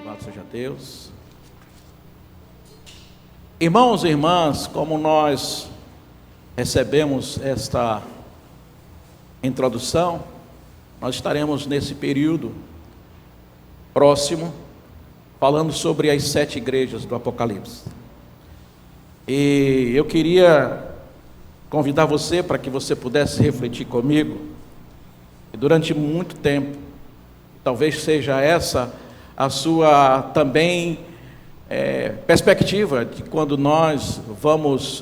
Louvado seja Deus. Irmãos e irmãs, como nós recebemos esta introdução, nós estaremos nesse período próximo falando sobre as 7 igrejas do Apocalipse. E eu queria convidar você para que você pudesse refletir comigo. E durante muito tempo, talvez seja essa a sua também perspectiva de quando nós vamos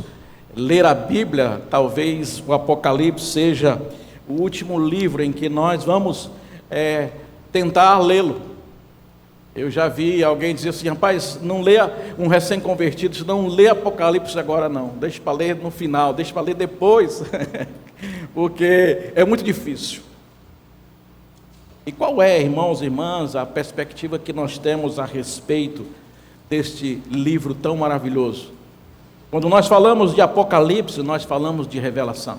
ler a Bíblia, talvez o Apocalipse seja o último livro em que nós vamos tentar lê-lo. Eu já vi alguém dizer assim: rapaz, não leia, um recém-convertido, não lê Apocalipse agora não, deixa para ler no final, deixa para ler depois, porque é muito difícil. E qual é, irmãos e irmãs, a perspectiva que nós temos a respeito deste livro tão maravilhoso? Quando nós falamos de Apocalipse, nós falamos de revelação.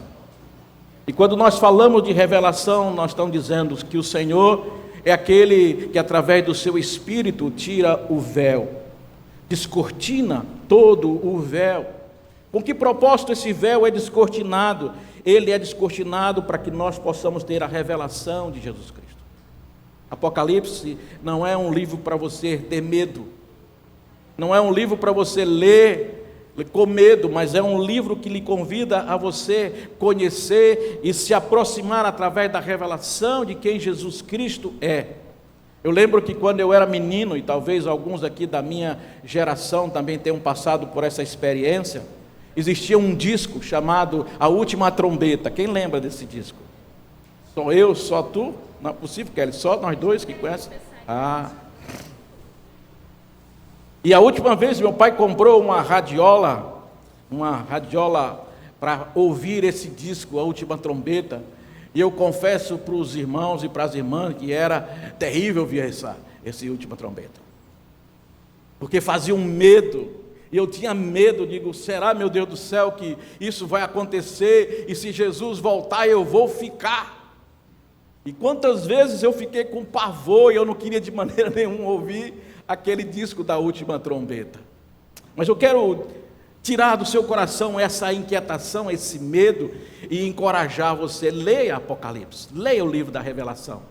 E quando nós falamos de revelação, nós estamos dizendo que o Senhor é aquele que através do seu Espírito tira o véu, descortina todo o véu. Com que propósito esse véu é descortinado? Ele é descortinado para que nós possamos ter a revelação de Jesus Cristo. Apocalipse não é um livro para você ter medo, não é um livro para você ler com medo, mas é um livro que lhe convida a você conhecer e se aproximar através da revelação de quem Jesus Cristo é. Eu lembro que quando eu era menino, e talvez alguns aqui da minha geração também tenham passado por essa experiência, existia um disco chamado A Última Trombeta. Quem lembra desse disco? Só eu, só tu? Não é possível, Kelly, só nós dois que conhecem? E a última vez meu pai comprou uma radiola para ouvir esse disco, A Última Trombeta. E eu confesso para os irmãos e para as irmãs que era terrível ouvir essa Última Trombeta, porque fazia um medo. E eu tinha medo, digo, será, meu Deus do céu, que isso vai acontecer? E se Jesus voltar, eu vou ficar. E quantas vezes eu fiquei com pavor e eu não queria de maneira nenhuma ouvir aquele disco da Última Trombeta. Mas eu quero tirar do seu coração essa inquietação, esse medo, e encorajar você. Leia Apocalipse, leia o livro da Revelação,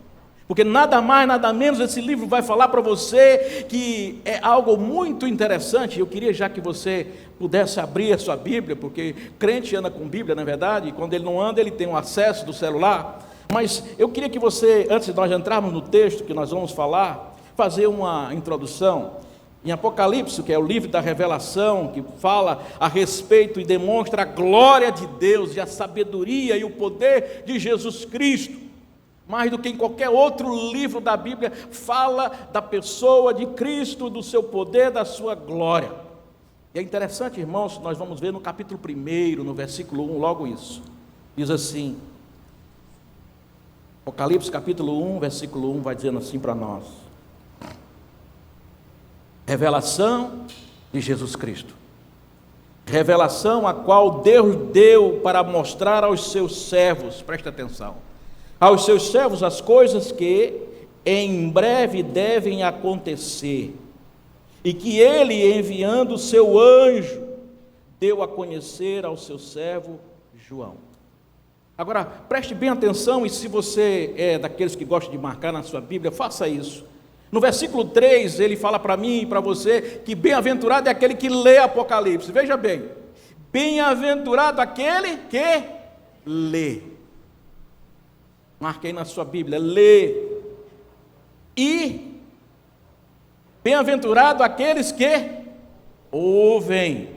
porque nada mais, nada menos, esse livro vai falar para você que é algo muito interessante. Eu queria já que você pudesse abrir a sua Bíblia, porque crente anda com Bíblia, na verdade, e quando ele não anda, ele tem um acesso do celular. Mas eu queria que você, antes de nós entrarmos no texto que nós vamos falar, fazer uma introdução. Em Apocalipse, que é o livro da revelação, que fala a respeito e demonstra a glória de Deus e a sabedoria e o poder de Jesus Cristo, mais do que em qualquer outro livro da Bíblia, fala da pessoa de Cristo, do seu poder, da sua glória. E é interessante, irmãos, nós vamos ver no capítulo 1, no versículo 1, logo isso. Diz assim, Apocalipse capítulo 1, versículo 1, vai dizendo assim para nós: revelação de Jesus Cristo, revelação a qual Deus deu para mostrar aos seus servos, presta atenção, aos seus servos as coisas que em breve devem acontecer, e que ele, enviando o seu anjo, deu a conhecer ao seu servo João. Agora, preste bem atenção, e se você é daqueles que gostam de marcar na sua Bíblia, faça isso. No versículo 3, ele fala para mim e para você que bem-aventurado é aquele que lê Apocalipse. Veja bem, bem-aventurado aquele que lê. Marquei na sua Bíblia, lê. E bem-aventurado aqueles que ouvem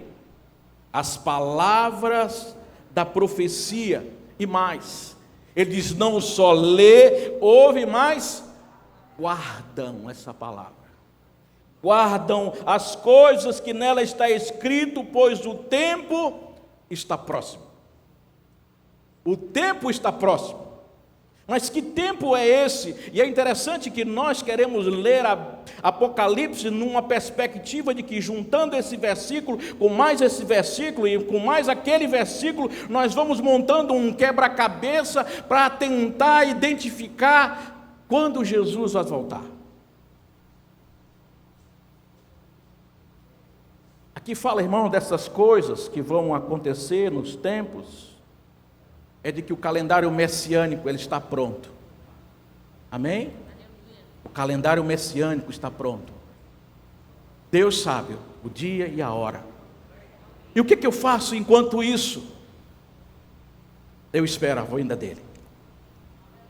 as palavras da profecia. E mais, ele diz, não só lê, ouve, mas guardam essa palavra, guardam as coisas que nela está escrito, pois o tempo está próximo. O tempo está próximo. Mas que tempo é esse? E é interessante que nós queremos ler Apocalipse numa perspectiva de que, juntando esse versículo com mais esse versículo e com mais aquele versículo, nós vamos montando um quebra-cabeça para tentar identificar quando Jesus vai voltar. Aqui fala, irmão, dessas coisas que vão acontecer nos tempos, é de que o calendário messiânico ele está pronto. Amém? O calendário messiânico está pronto. Deus sabe o dia e a hora. E o que eu faço enquanto isso? Eu espero a vinda dele.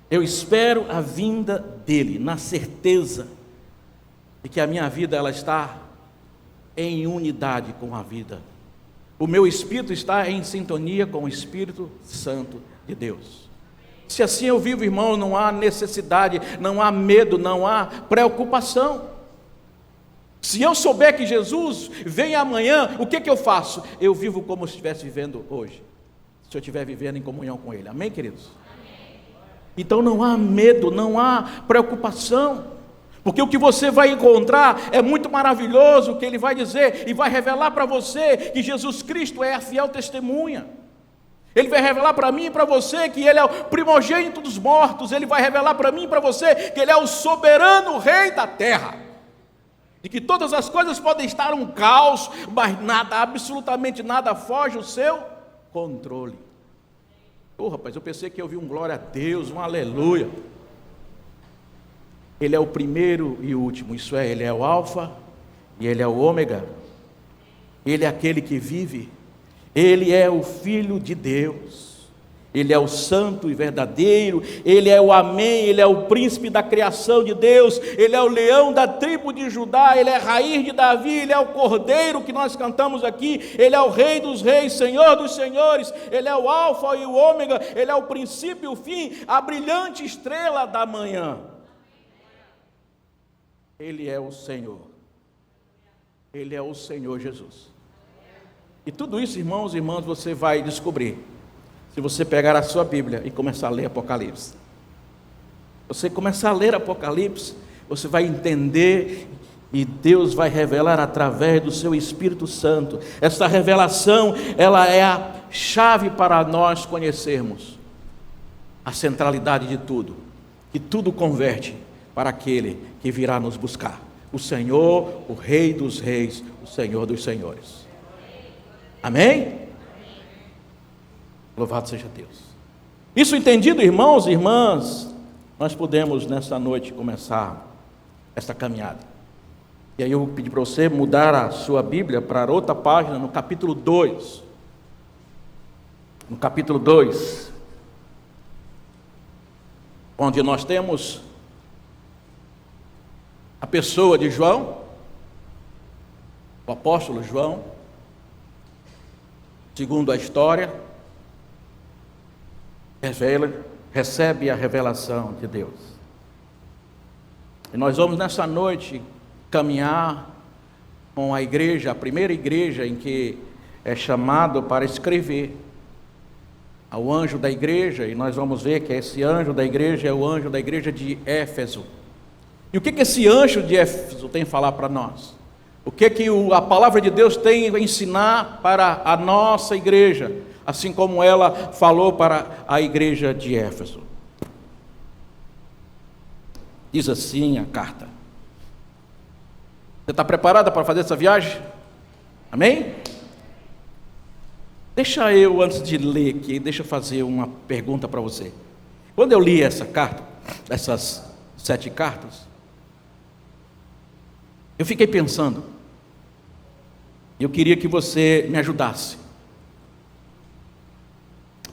Eu espero a vinda dele, na certeza de que a minha vida ela está em unidade com a vida. O meu espírito está em sintonia com o Espírito Santo de Deus. Se assim eu vivo, irmão, não há necessidade, não há medo, não há preocupação. Se eu souber que Jesus vem amanhã, o que eu faço? Eu vivo como se estivesse vivendo hoje, se eu estiver vivendo em comunhão com Ele. Amém, queridos? Amém. Então não há medo, não há preocupação, porque o que você vai encontrar é muito maravilhoso, que Ele vai dizer e vai revelar para você que Jesus Cristo é a fiel testemunha. Ele vai revelar para mim e para você que Ele é o primogênito dos mortos. Ele vai revelar para mim e para você que Ele é o soberano Rei da terra. De que todas as coisas podem estar um caos, mas nada, absolutamente nada foge o seu controle. Rapaz, eu pensei que eu vi um glória a Deus, um aleluia. Ele é o primeiro e o último, isso é, Ele é o alfa e Ele é o ômega. Ele é aquele que vive, Ele é o Filho de Deus, Ele é o santo e verdadeiro, Ele é o amém, Ele é o príncipe da criação de Deus, Ele é o leão da tribo de Judá, Ele é a raiz de Davi, Ele é o cordeiro que nós cantamos aqui, Ele é o Rei dos reis, Senhor dos senhores, Ele é o alfa e o ômega, Ele é o princípio e o fim, a brilhante estrela da manhã. Ele é o Senhor, Ele é o Senhor Jesus. E tudo isso, irmãos e irmãs, você vai descobrir se você pegar a sua Bíblia e começar a ler Apocalipse. Você começar a ler Apocalipse, você vai entender e Deus vai revelar através do seu Espírito Santo. Essa revelação, ela é a chave para nós conhecermos a centralidade de tudo, que tudo converge para aquele que virá nos buscar, o Senhor, o Rei dos reis, o Senhor dos senhores. Amém? Louvado seja Deus. Isso entendido, irmãos e irmãs, nós podemos nessa noite começar esta caminhada. E aí eu vou pedir para você mudar a sua Bíblia para outra página, no capítulo 2. No capítulo 2, onde nós temos a pessoa de João, o apóstolo João, segundo a história, recebe a revelação de Deus. E nós vamos nessa noite caminhar com a igreja, a primeira igreja em que é chamado para escrever, ao anjo da igreja, e nós vamos ver que esse anjo da igreja é o anjo da igreja de Éfeso. E o que esse anjo de Éfeso tem a falar para nós? O que a palavra de Deus tem a ensinar para a nossa igreja, assim como ela falou para a igreja de Éfeso? Diz assim a carta. Você está preparada para fazer essa viagem? Amém? Deixa eu, antes de ler aqui, deixa eu fazer uma pergunta para você. Quando eu li essa carta, essas 7 cartas, eu fiquei pensando, eu queria que você me ajudasse.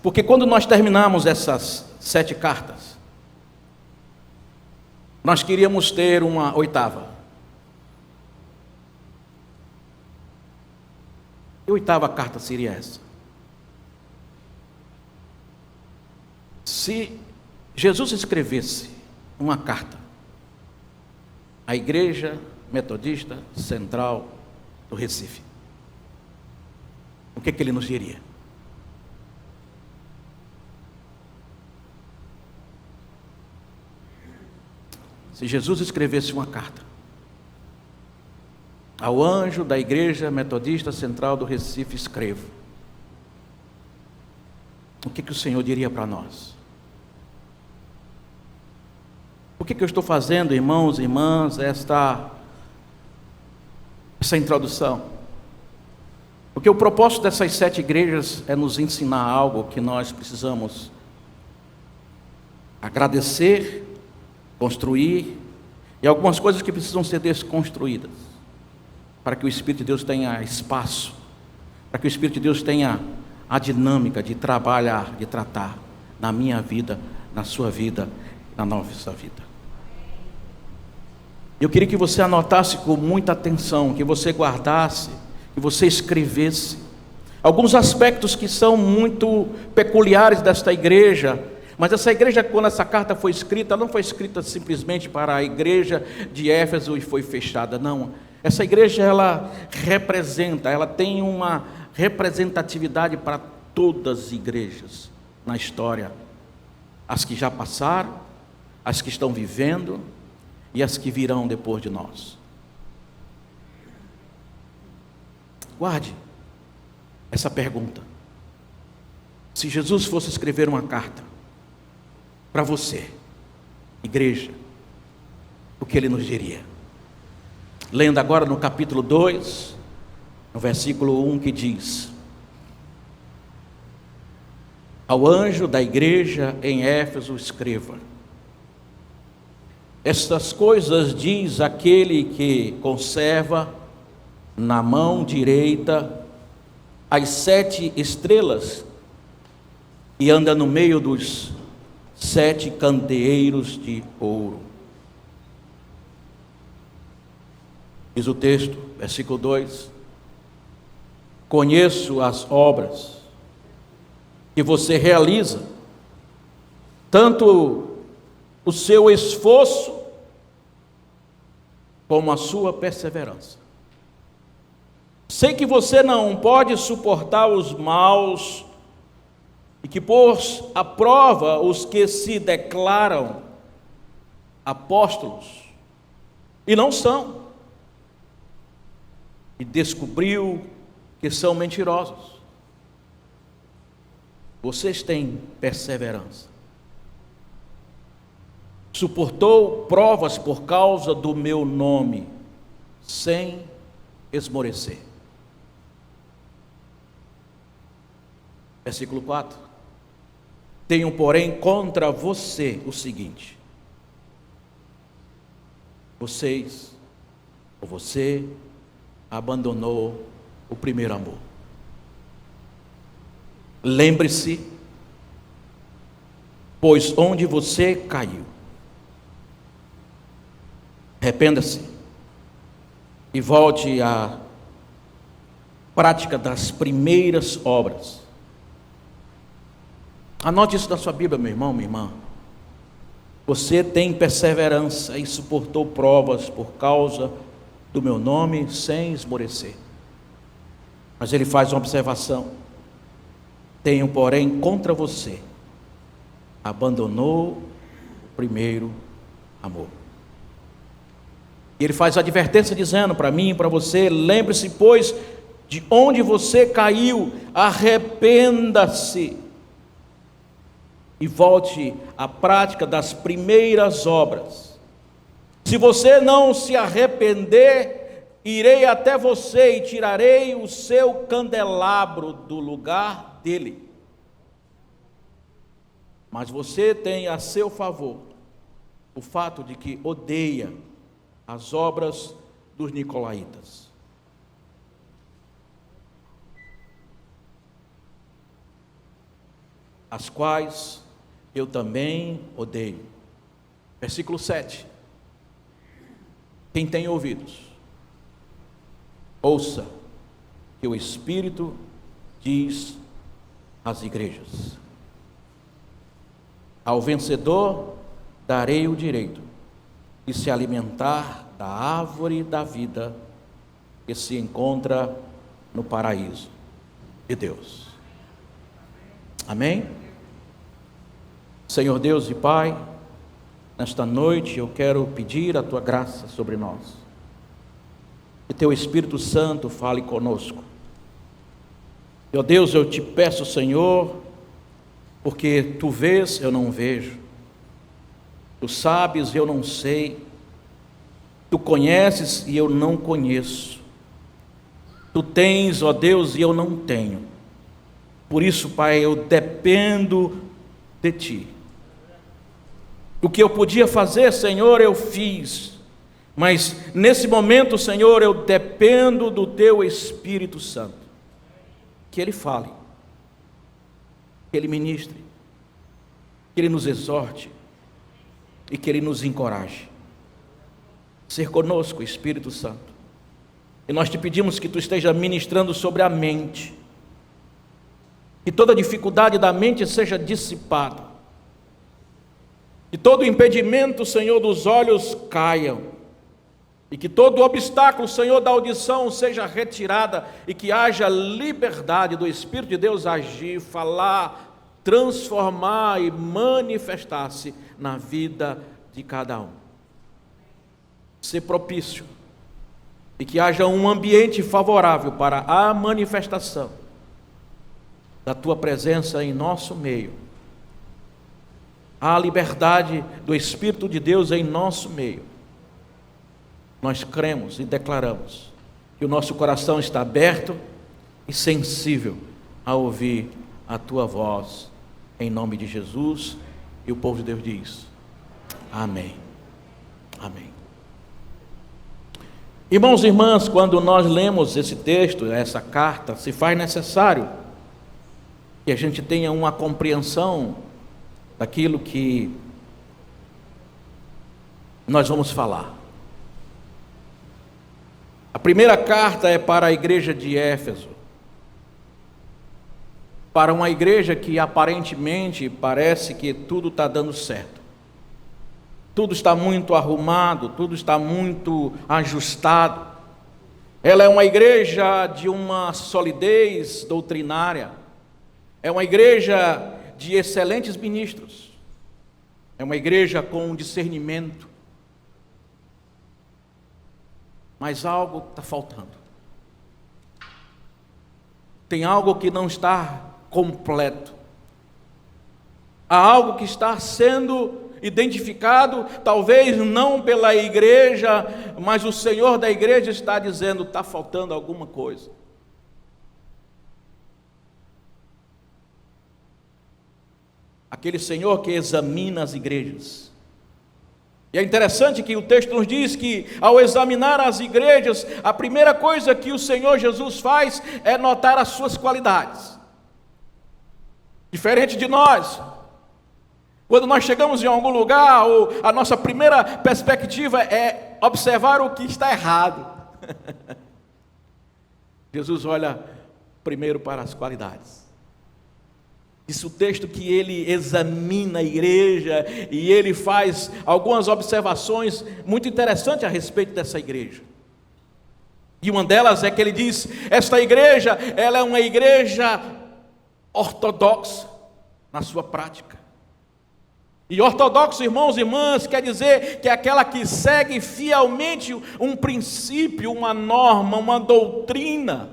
Porque quando nós terminamos essas 7 cartas, nós queríamos ter uma 8ª. Que 8ª carta seria essa? Se Jesus escrevesse uma carta à Igreja Metodista Central do Recife, o que ele nos diria? Se Jesus escrevesse uma carta ao anjo da Igreja Metodista Central do Recife, escrevo, o que o Senhor diria para nós? Por que eu estou fazendo, irmãos e irmãs, essa introdução? Porque o propósito dessas 7 igrejas é nos ensinar algo que nós precisamos agradecer, construir, e algumas coisas que precisam ser desconstruídas, para que o Espírito de Deus tenha espaço, para que o Espírito de Deus tenha a dinâmica de trabalhar, de tratar na minha vida, na sua vida, na nossa vida. Eu queria que você anotasse com muita atenção, que você guardasse, que você escrevesse alguns aspectos que são muito peculiares desta igreja. Mas essa igreja, quando essa carta foi escrita, ela não foi escrita simplesmente para a igreja de Éfeso e foi fechada, não. Essa igreja, ela representa, ela tem uma representatividade para todas as igrejas na história, as que já passaram, as que estão vivendo e as que virão depois de nós. Guarde essa pergunta: se Jesus fosse escrever uma carta para você, igreja, o que ele nos diria? Lendo agora no capítulo 2, no versículo 1, que diz: ao anjo da igreja em Éfeso escreva: estas coisas diz aquele que conserva na mão direita as 7 estrelas e anda no meio dos 7 candeeiros de ouro. Diz o texto, versículo 2: conheço as obras que você realiza, tanto o seu esforço como a sua perseverança. Sei que você não pode suportar os maus e que pôs à prova os que se declaram apóstolos e não são, e descobriu que são mentirosos. Vocês têm perseverança, suportou provas por causa do meu nome, sem esmorecer. Versículo 4: tenho, porém, contra você o seguinte: você abandonou o primeiro amor. Lembre-se, pois onde você caiu, arrependa-se e volte à prática das primeiras obras. Anote isso na sua Bíblia, meu irmão, minha irmã. Você tem perseverança e suportou provas por causa do meu nome sem esmorecer. Mas ele faz uma observação: tenho, porém, contra você, abandonou o primeiro amor. E ele faz a advertência dizendo para mim e para você: lembre-se, pois, de onde você caiu, arrependa-se e volte à prática das primeiras obras. Se você não se arrepender, irei até você e tirarei o seu candelabro do lugar dele. Mas você tem a seu favor o fato de que odeia as obras dos nicolaítas. As quais eu também odeio. Versículo 7. Quem tem ouvidos, ouça que o Espírito diz às igrejas: ao vencedor darei o direito de se alimentar da árvore da vida que se encontra no paraíso de Deus. Amém? Senhor Deus e Pai, nesta noite eu quero pedir a Tua graça sobre nós. Que Teu Espírito Santo fale conosco. Meu Deus, eu te peço, Senhor, porque Tu vês, eu não vejo. Tu sabes, eu não sei. Tu conheces e eu não conheço. Tu tens, ó Deus, e eu não tenho. Por isso, Pai, eu dependo de Ti. O que eu podia fazer, Senhor, eu fiz. Mas nesse momento, Senhor, eu dependo do Teu Espírito Santo. Que Ele fale, que Ele ministre, que Ele nos exorte e que Ele nos encoraje. Ser conosco, Espírito Santo. E nós te pedimos que Tu esteja ministrando sobre a mente, que toda dificuldade da mente seja dissipada, que todo impedimento, Senhor, dos olhos caiam, e que todo obstáculo, Senhor, da audição seja retirada, e que haja liberdade do Espírito de Deus agir, falar, transformar e manifestar-se na vida de cada um. Ser propício, e que haja um ambiente favorável para a manifestação da Tua presença em nosso meio, a liberdade do Espírito de Deus em nosso meio. Nós cremos e declaramos que o nosso coração está aberto e sensível a ouvir a Tua voz, em nome de Jesus. E o povo de Deus diz: amém, amém. Irmãos e irmãs, quando nós lemos esse texto, essa carta, se faz necessário que a gente tenha uma compreensão daquilo que nós vamos falar. A primeira carta é para a igreja de Éfeso, para uma igreja que aparentemente parece que tudo está dando certo. Tudo está muito arrumado, tudo está muito ajustado. Ela é uma igreja de uma solidez doutrinária. É uma igreja de excelentes ministros. É uma igreja com discernimento. Mas algo está faltando. Tem algo que não está completo. Há algo que está sendo identificado, talvez não pela igreja, mas o Senhor da igreja está dizendo: está faltando alguma coisa. Aquele Senhor que examina as igrejas. E é interessante que o texto nos diz que, ao examinar as igrejas, a primeira coisa que o Senhor Jesus faz é notar as suas qualidades. Diferente de nós, quando nós chegamos em algum lugar, a nossa primeira perspectiva é observar o que está errado. Jesus olha primeiro para as qualidades. Diz o texto que Ele examina a igreja e Ele faz algumas observações muito interessantes a respeito dessa igreja. E uma delas é que Ele diz: esta igreja, ela é uma igreja ortodoxa na sua prática. E ortodoxo, irmãos e irmãs, quer dizer que é aquela que segue fielmente um princípio, uma norma, uma doutrina.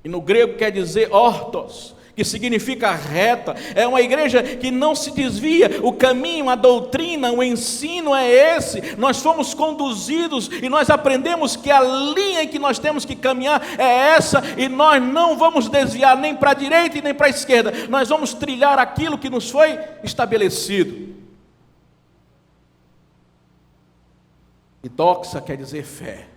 E no grego quer dizer ortos, que significa reta. É uma igreja que não se desvia. O caminho, a doutrina, o ensino é esse. Nós fomos conduzidos e nós aprendemos que a linha em que nós temos que caminhar é essa, e nós não vamos desviar nem para a direita e nem para a esquerda. Nós vamos trilhar aquilo que nos foi estabelecido. E doxa quer dizer fé.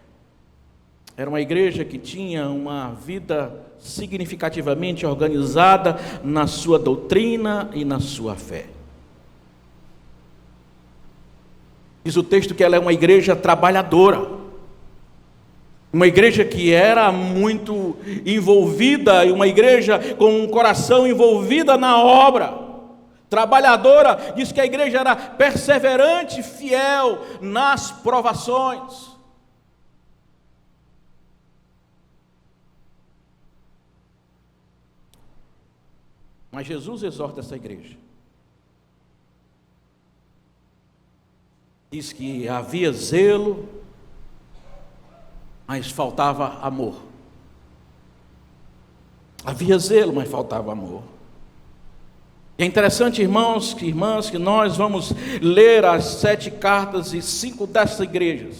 Era uma igreja que tinha uma vida significativamente organizada na sua doutrina e na sua fé. Diz o texto que ela é uma igreja trabalhadora, uma igreja que era muito envolvida, e uma igreja com um coração envolvida na obra. Trabalhadora, diz que a igreja era perseverante, fiel nas provações. Mas Jesus exorta essa igreja. Diz que havia zelo, mas faltava amor. Havia zelo, mas faltava amor. E é interessante, irmãos e irmãs, que nós vamos ler as 7 cartas e 5 dessas igrejas,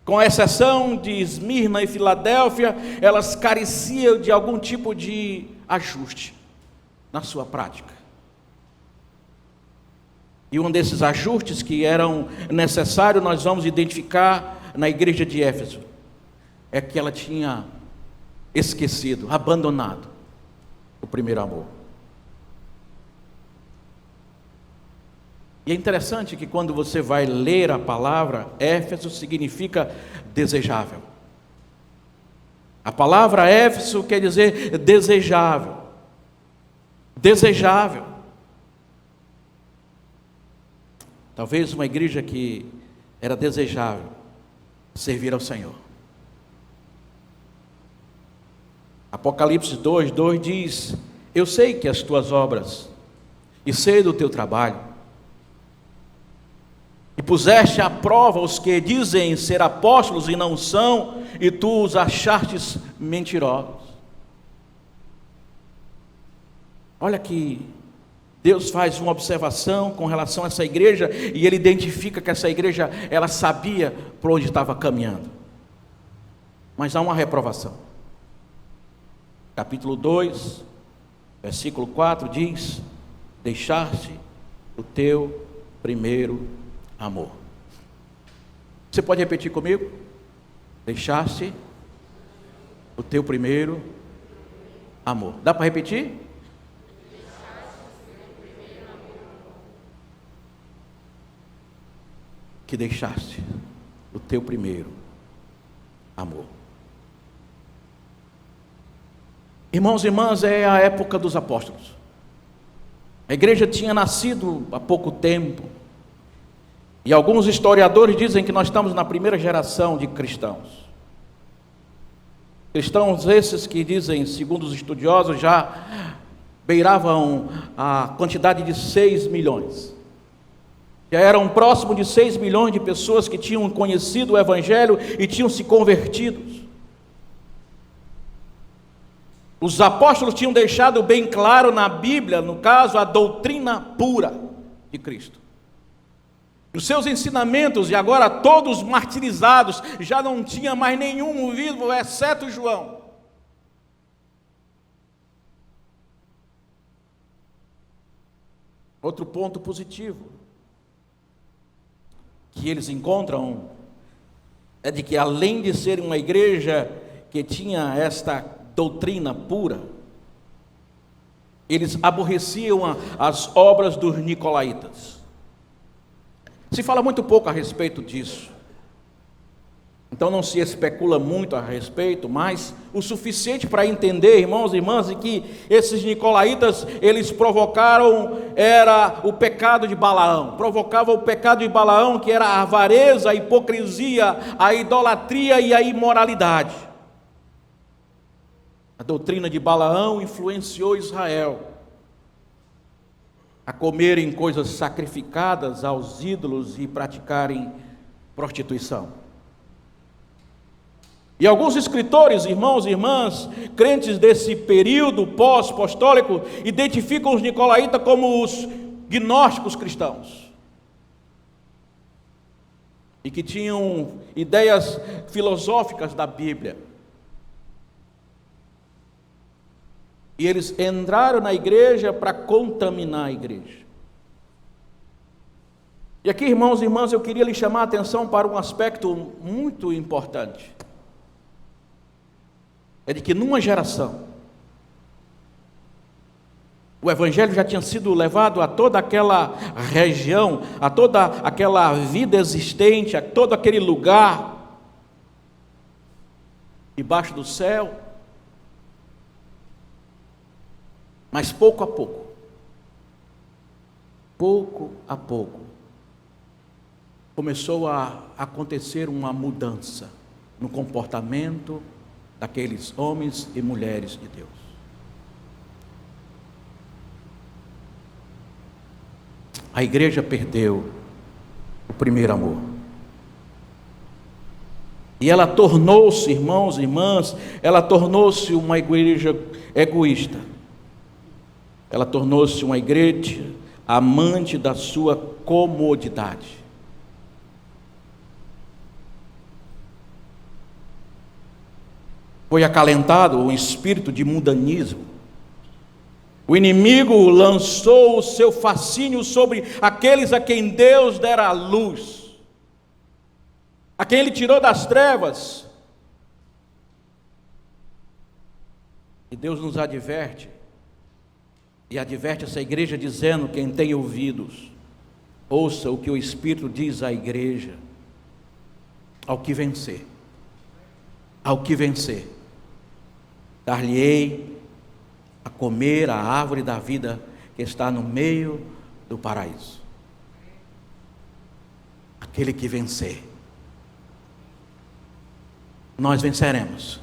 Com exceção de Esmirna e Filadélfia, elas careciam de algum tipo de ajuste na sua prática. E um desses ajustes que eram necessários, nós vamos identificar na igreja de Éfeso, é que ela tinha esquecido, abandonado o primeiro amor. E é interessante que quando você vai ler a palavra, Éfeso significa desejável. A palavra Éfeso quer dizer desejável. Desejável. Talvez uma igreja que era desejável servir ao Senhor. Apocalipse 2:2 diz: eu sei que as tuas obras, e sei do teu trabalho, e puseste à prova os que dizem ser apóstolos e não são, e tu os achastes mentirosos. Olha que Deus faz uma observação com relação a essa igreja, e Ele identifica que essa igreja, ela sabia por onde estava caminhando. Mas há uma reprovação. Capítulo 2, versículo 4 diz: deixaste o teu primeiro amor. Você pode repetir comigo? Deixaste o teu primeiro amor. Dá para repetir? Que deixaste o teu primeiro amor. Irmãos e irmãs, é a época dos apóstolos. A igreja tinha nascido há pouco tempo, e alguns historiadores dizem que nós estamos na primeira geração de cristãos. Cristãos esses que dizem, segundo os estudiosos, já beiravam a quantidade de 6 milhões. Já eram próximo de 6 milhões de pessoas que tinham conhecido o Evangelho e tinham se convertido. Os apóstolos tinham deixado bem claro na Bíblia, no caso, a doutrina pura de Cristo. Os seus ensinamentos, e agora todos martirizados, já não tinha mais nenhum vivo, exceto João. Outro ponto positivo que eles encontram é de que, além de ser uma igreja que tinha esta doutrina pura, eles aborreciam as obras dos nicolaítas. Se fala muito pouco a respeito disso, então não se especula muito a respeito, mas o suficiente para entender, irmãos e irmãs, de que esses nicolaítas, eles provocaram, era o pecado de Balaão, provocavam o pecado de Balaão, que era a avareza, a hipocrisia, a idolatria e a imoralidade. A doutrina de Balaão influenciou Israel a comerem coisas sacrificadas aos ídolos e praticarem prostituição. E alguns escritores, irmãos e irmãs, crentes desse período pós-apostólico, identificam os nicolaítas como os gnósticos cristãos, e que tinham ideias filosóficas da Bíblia. E eles entraram na igreja para contaminar a igreja. E aqui, irmãos e irmãs, eu queria lhe chamar a atenção para um aspecto muito importante. É de que numa geração, o Evangelho já tinha sido levado a toda aquela região, a toda aquela vida existente, a todo aquele lugar debaixo do céu. Mas pouco a pouco, começou a acontecer uma mudança no comportamento daqueles homens e mulheres de Deus. A igreja perdeu o primeiro amor. E ela tornou-se, irmãos e irmãs, ela tornou-se uma igreja egoísta. Ela tornou-se uma igreja amante da sua comodidade. foi acalentado um espírito de mundanismo. O inimigo lançou o seu fascínio sobre aqueles a quem Deus dera a luz, a quem Ele tirou das trevas. E Deus nos adverte, e adverte essa igreja dizendo: quem tem ouvidos, ouça o que o Espírito diz à igreja. Ao que vencer, dar-lhe-ei a comer a árvore da vida que está no meio do paraíso. Aquele que vencer, nós venceremos.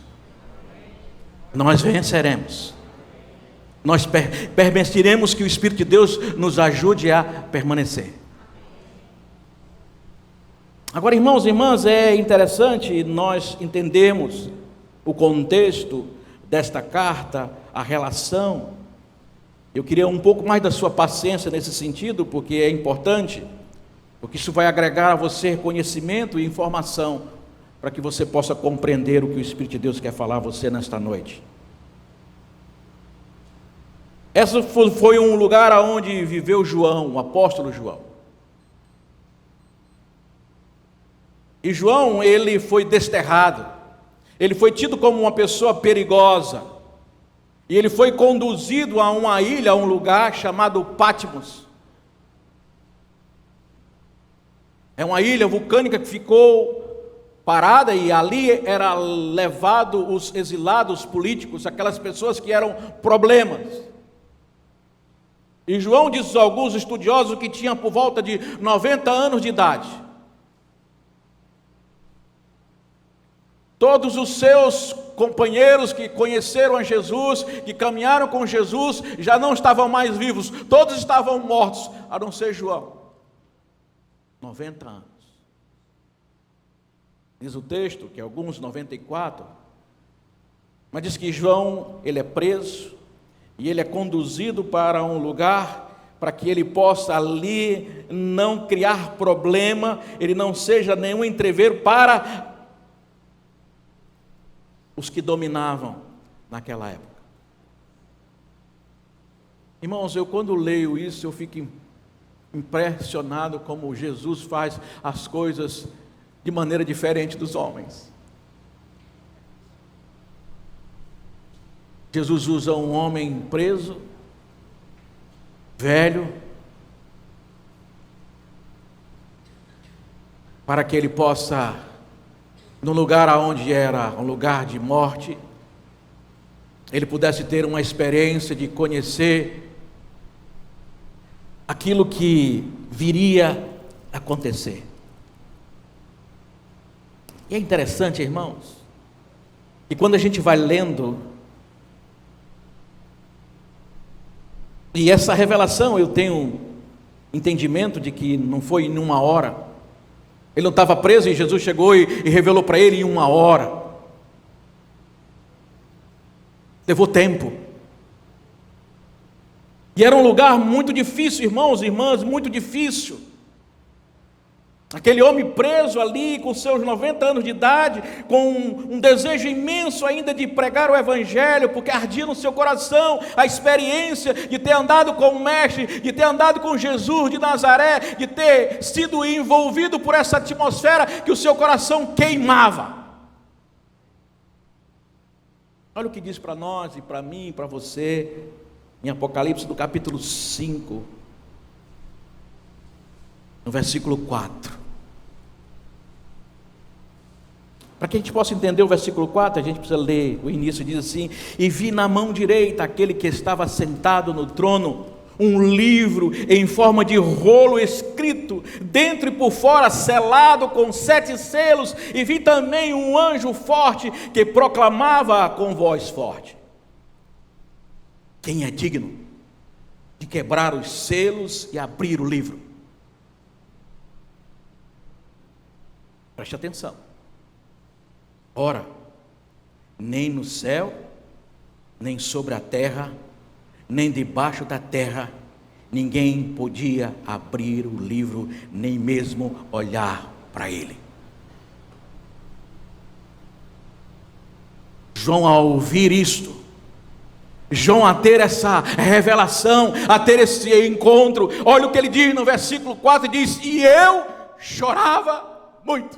Nós venceremos. Nós permitiremos que o Espírito de Deus nos ajude a permanecer. Agora, irmãos e irmãs, é interessante nós entendermos o contexto desta carta, a relação. Eu queria um pouco mais da sua paciência nesse sentido, porque é importante, porque isso vai agregar a você conhecimento e informação, para que você possa compreender o que o Espírito de Deus quer falar a você nesta noite. Esse foi um lugar onde viveu João, o apóstolo João. E João, ele foi desterrado, ele foi tido como uma pessoa perigosa, e ele foi conduzido a uma ilha, a um lugar chamado Patmos. É uma ilha vulcânica que ficou parada, e ali era levado os exilados políticos, aquelas pessoas que eram problemas. E João, diz alguns estudiosos, que tinha por volta de 90 anos de idade. Todos os seus companheiros que conheceram a Jesus, que caminharam com Jesus, já não estavam mais vivos, todos estavam mortos, a não ser João. 90 anos. Diz o texto que alguns 94, mas diz que João, ele é preso, e ele é conduzido para um lugar, para que ele possa ali não criar problema, ele não seja nenhum entrevero para os que dominavam naquela época. Irmãos, eu quando leio isso, eu fico impressionado como Jesus faz as coisas de maneira diferente dos homens. Jesus usa um homem preso, velho, para que ele possa, no lugar onde era um lugar de morte, ele pudesse ter uma experiência de conhecer aquilo que viria a acontecer. E é interessante, irmãos, que quando a gente vai lendo, e essa revelação eu tenho entendimento de que não foi em uma hora, ele não estava preso e Jesus chegou e revelou para ele em uma hora, levou tempo, e era um lugar muito difícil, irmãos e irmãs, muito difícil. Aquele homem preso ali, com seus 90 anos de idade, com um desejo imenso ainda de pregar o Evangelho, porque ardia no seu coração a experiência de ter andado com o Mestre, de ter andado com Jesus de Nazaré, de ter sido envolvido por essa atmosfera que o seu coração queimava. Olha o que diz para nós e para mim e para você, em Apocalipse do capítulo 5, no versículo 4. Para que a gente possa entender o versículo 4, a gente precisa ler o início. Diz assim: e vi na mão direita aquele que estava sentado no trono um livro em forma de rolo escrito, dentro e por fora selado com 7 selos, e vi também um anjo forte que proclamava com voz forte: quem é digno de quebrar os selos e abrir o livro? Preste atenção. Ora, nem no céu, nem sobre a terra, nem debaixo da terra, ninguém podia abrir o livro, nem mesmo olhar para ele. João, ao ouvir isto, João, a ter essa revelação, a ter esse encontro, olha o que ele diz no versículo 4, diz: e eu chorava muito.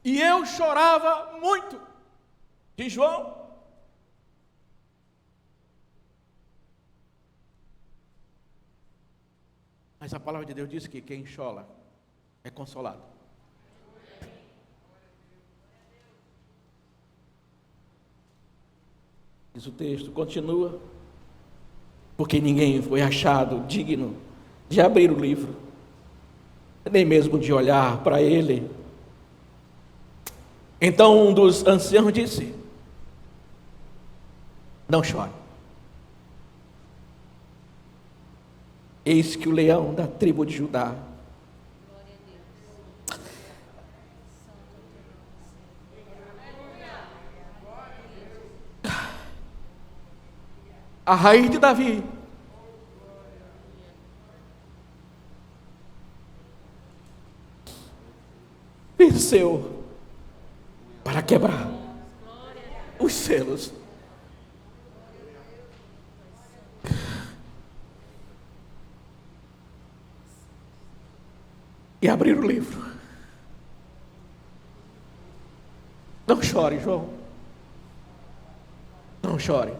E eu chorava muito, diz João. Mas a palavra de Deus diz que quem chora é consolado. Diz o texto, continua, porque ninguém foi achado digno de abrir o livro, nem mesmo de olhar para ele. Então um dos anciãos disse: não chore, eis que o leão da tribo de Judá, a raiz de Davi, venceu para quebrar os selos. E abrir o livro. Não chore, João. Não chore.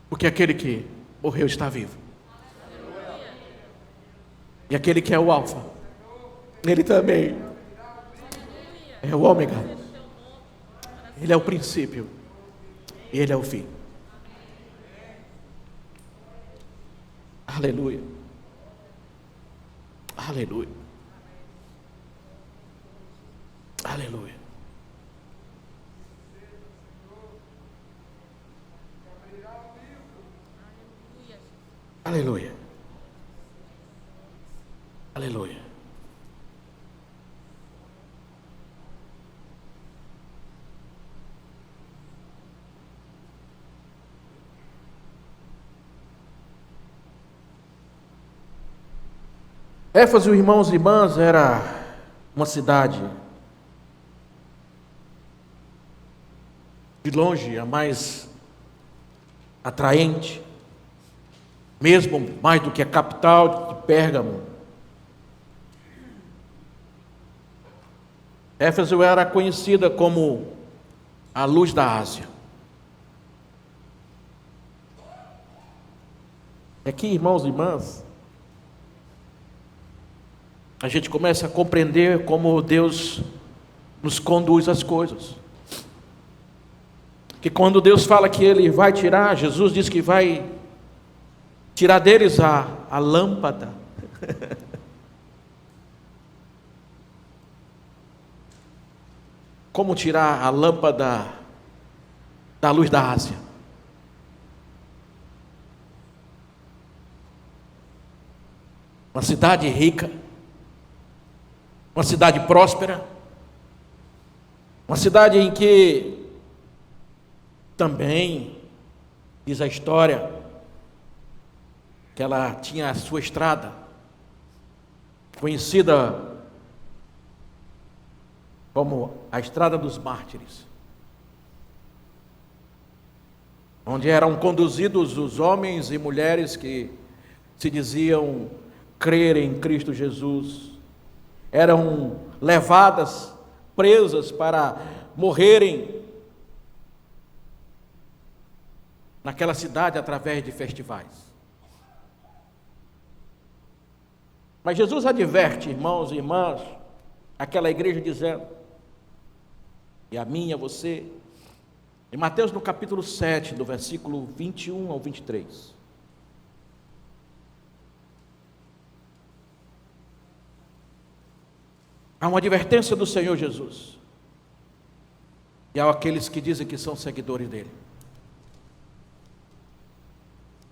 Porque aquele que morreu está vivo. E aquele que é o Alfa, ele também é o Ômega. Ele é o princípio e ele é o fim. Aleluia. Aleluia. Aleluia. Aleluia. Aleluia. Éfeso, irmãos e irmãs, era uma cidade de longe a mais atraente, mesmo mais do que a capital de Pérgamo. Éfeso era conhecida como a luz da Ásia. Aqui, irmãos e irmãs, a gente começa a compreender como Deus nos conduz as coisas. Que quando Deus fala que Ele vai tirar, Jesus diz que vai tirar deles a lâmpada. Como tirar a lâmpada da luz da Ásia? Uma cidade rica, uma cidade próspera, uma cidade em que também, diz a história, que ela tinha a sua estrada, conhecida como a Estrada dos Mártires, onde eram conduzidos os homens e mulheres que se diziam crer em Cristo Jesus, eram levadas, presas para morrerem naquela cidade através de festivais. Mas Jesus adverte, irmãos e irmãs, aquela igreja dizendo, e a mim e a você, em Mateus no capítulo 7, do versículo 21 ao 23. Há uma advertência do Senhor Jesus, e há aqueles que dizem que são seguidores dele.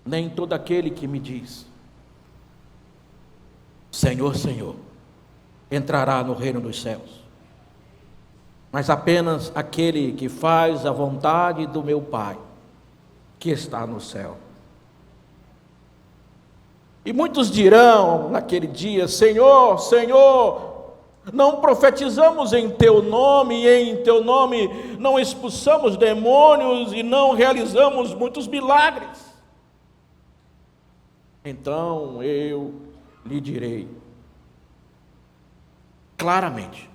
Nem todo aquele que me diz, Senhor, Senhor, entrará no reino dos céus, mas apenas aquele que faz a vontade do meu Pai, que está no céu. E muitos dirão naquele dia: Senhor, Senhor, não profetizamos em teu nome, e em teu nome não expulsamos demônios e não realizamos muitos milagres? Então eu lhe direi claramente: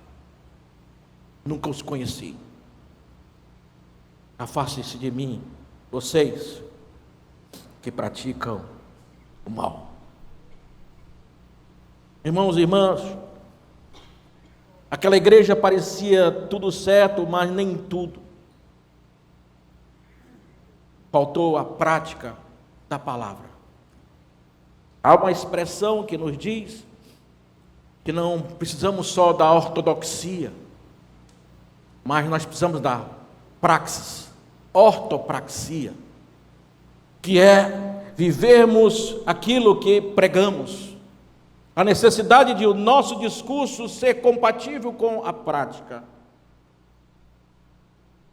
nunca os conheci. Afastem-se de mim, vocês que praticam o mal. Irmãos e irmãs, aquela igreja parecia tudo certo, mas nem tudo. Faltou a prática da palavra. Há uma expressão que nos diz que não precisamos só da ortodoxia, mas nós precisamos da praxis, ortopraxia, que é vivermos aquilo que pregamos. A necessidade de o nosso discurso ser compatível com a prática.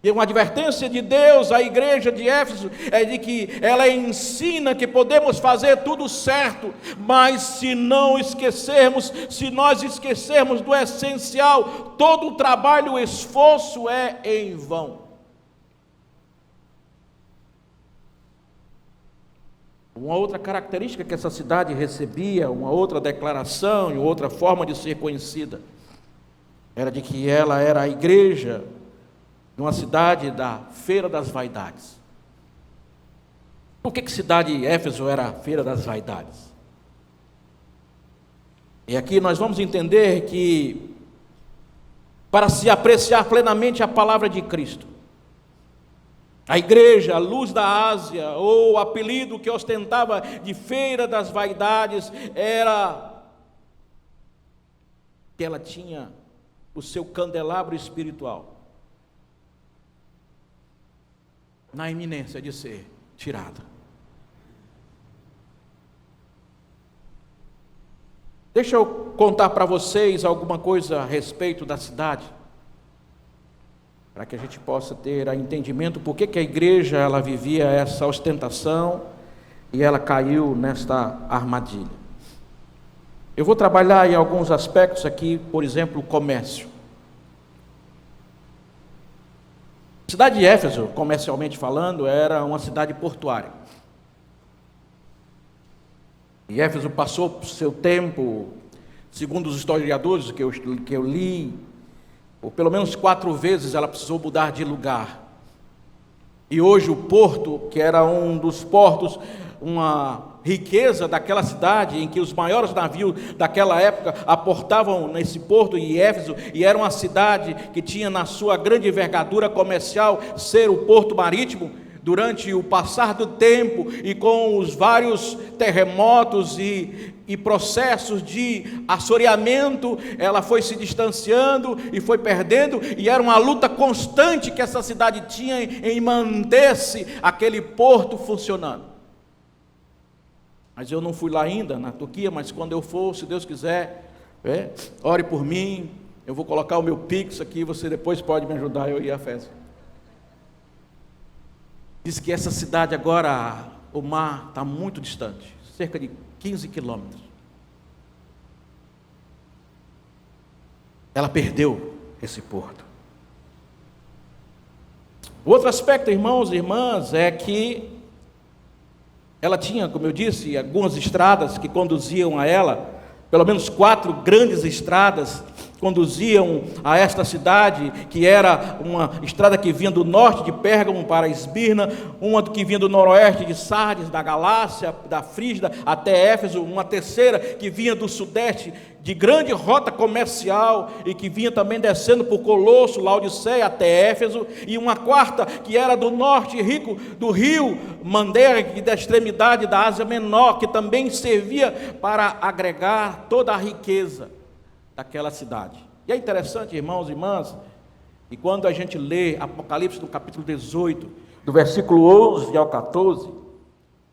E uma advertência de Deus à igreja de Éfeso é de que ela ensina que podemos fazer tudo certo, mas se nós esquecermos do essencial, todo o trabalho, o esforço é em vão. Uma outra característica que essa cidade recebia, uma outra declaração e outra forma de ser conhecida, era de que ela era a igreja numa cidade da Feira das Vaidades. Por que cidade Éfeso era a Feira das Vaidades? E aqui nós vamos entender que, para se apreciar plenamente a palavra de Cristo, a igreja, a luz da Ásia, ou o apelido que ostentava de Feira das Vaidades, era que ela tinha o seu candelabro espiritual na iminência de ser tirada. Deixa eu contar para vocês alguma coisa a respeito da cidade, para que a gente possa ter entendimento por que a igreja ela vivia essa ostentação e ela caiu nesta armadilha. Eu vou trabalhar em alguns aspectos aqui, por exemplo, o comércio. A cidade de Éfeso, comercialmente falando, era uma cidade portuária. E Éfeso passou seu tempo, segundo os historiadores que eu li, ou pelo menos 4 vezes ela precisou mudar de lugar. E hoje o porto, que era um dos portos, uma riqueza daquela cidade, em que os maiores navios daquela época aportavam nesse porto em Éfeso, e era uma cidade que tinha na sua grande envergadura comercial ser o porto marítimo. Durante o passar do tempo e com os vários terremotos e processos de assoreamento, ela foi se distanciando e foi perdendo, e era uma luta constante que essa cidade tinha em manter-se aquele porto funcionando. Mas eu não fui lá ainda, na Turquia, mas quando eu for, se Deus quiser, ore por mim, eu vou colocar o meu Pix aqui, você depois pode me ajudar, eu ir à festa. Diz que essa cidade agora, o mar está muito distante, cerca de 15 quilômetros. Ela perdeu esse porto. O outro aspecto, irmãos e irmãs, é que ela tinha, como eu disse, algumas estradas que conduziam a ela, pelo menos 4 grandes estradas conduziam a esta cidade, que era uma estrada que vinha do norte de Pérgamo para Esmirna, uma que vinha do noroeste de Sardes, da Galácia, da Frígida até Éfeso, uma terceira que vinha do sudeste, de grande rota comercial, e que vinha também descendo por Colosso, Laodiceia até Éfeso, e uma quarta que era do norte rico do rio Manderg, da extremidade da Ásia Menor, que também servia para agregar toda a riqueza daquela cidade. E é interessante, irmãos e irmãs, que quando a gente lê Apocalipse no capítulo 18, do versículo 11 ao 14,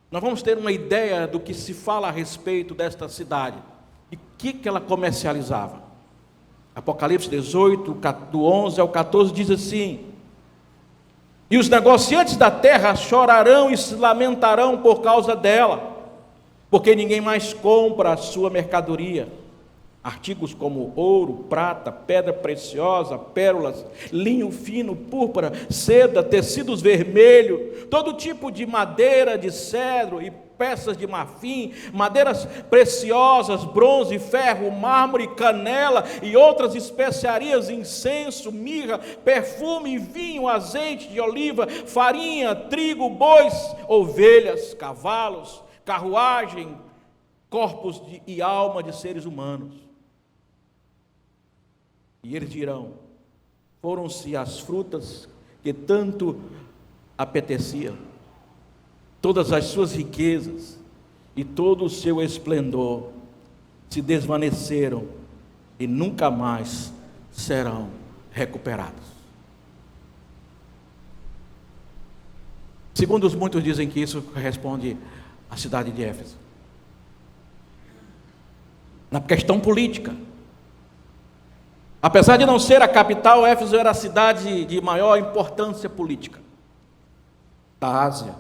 nós vamos ter uma ideia do que se fala a respeito desta cidade, e o que ela comercializava. Apocalipse 18, do 11 ao 14, diz assim: e os negociantes da terra chorarão e se lamentarão por causa dela, porque ninguém mais compra a sua mercadoria. Artigos como ouro, prata, pedra preciosa, pérolas, linho fino, púrpura, seda, tecidos vermelhos, todo tipo de madeira de cedro e peças de marfim, madeiras preciosas, bronze, ferro, mármore, canela e outras especiarias, incenso, mirra, perfume, vinho, azeite de oliva, farinha, trigo, bois, ovelhas, cavalos, carruagem, corpos e alma de seres humanos. E eles dirão: foram-se as frutas que tanto apeteciam, todas as suas riquezas e todo o seu esplendor se desvaneceram e nunca mais serão recuperados. Segundo os muitos dizem que isso corresponde à cidade de Éfeso. Na questão política, apesar de não ser a capital, Éfeso era a cidade de maior importância política da Ásia.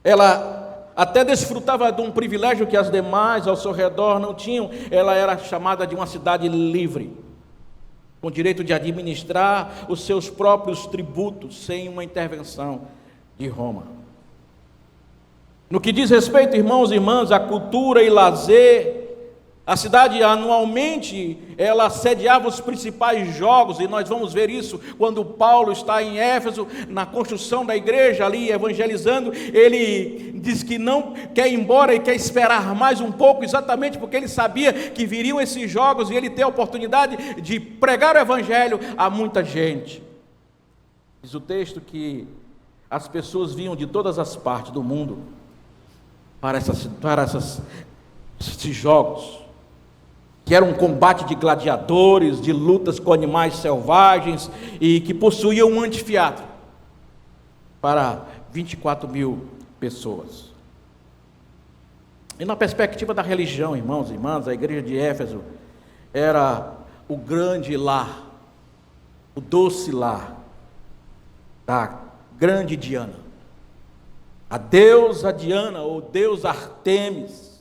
Ela até desfrutava de um privilégio que as demais ao seu redor não tinham. Ela era chamada de uma cidade livre, com direito de administrar os seus próprios tributos, sem uma intervenção de Roma. No que diz respeito, irmãos e irmãs, à cultura e lazer, a cidade anualmente, ela sediava os principais jogos, e nós vamos ver isso quando Paulo está em Éfeso, na construção da igreja ali, evangelizando. Ele diz que não quer ir embora e quer esperar mais um pouco, exatamente porque ele sabia que viriam esses jogos e ele ter a oportunidade de pregar o evangelho a muita gente. Diz o texto que as pessoas vinham de todas as partes do mundo para esses jogos, que era um combate de gladiadores, de lutas com animais selvagens, e que possuía um anfiteatro para 24 mil pessoas. E na perspectiva da religião, irmãos e irmãs, a igreja de Éfeso era o grande lar, o doce lar da grande Diana, a deusa Diana, ou deusa Artemis.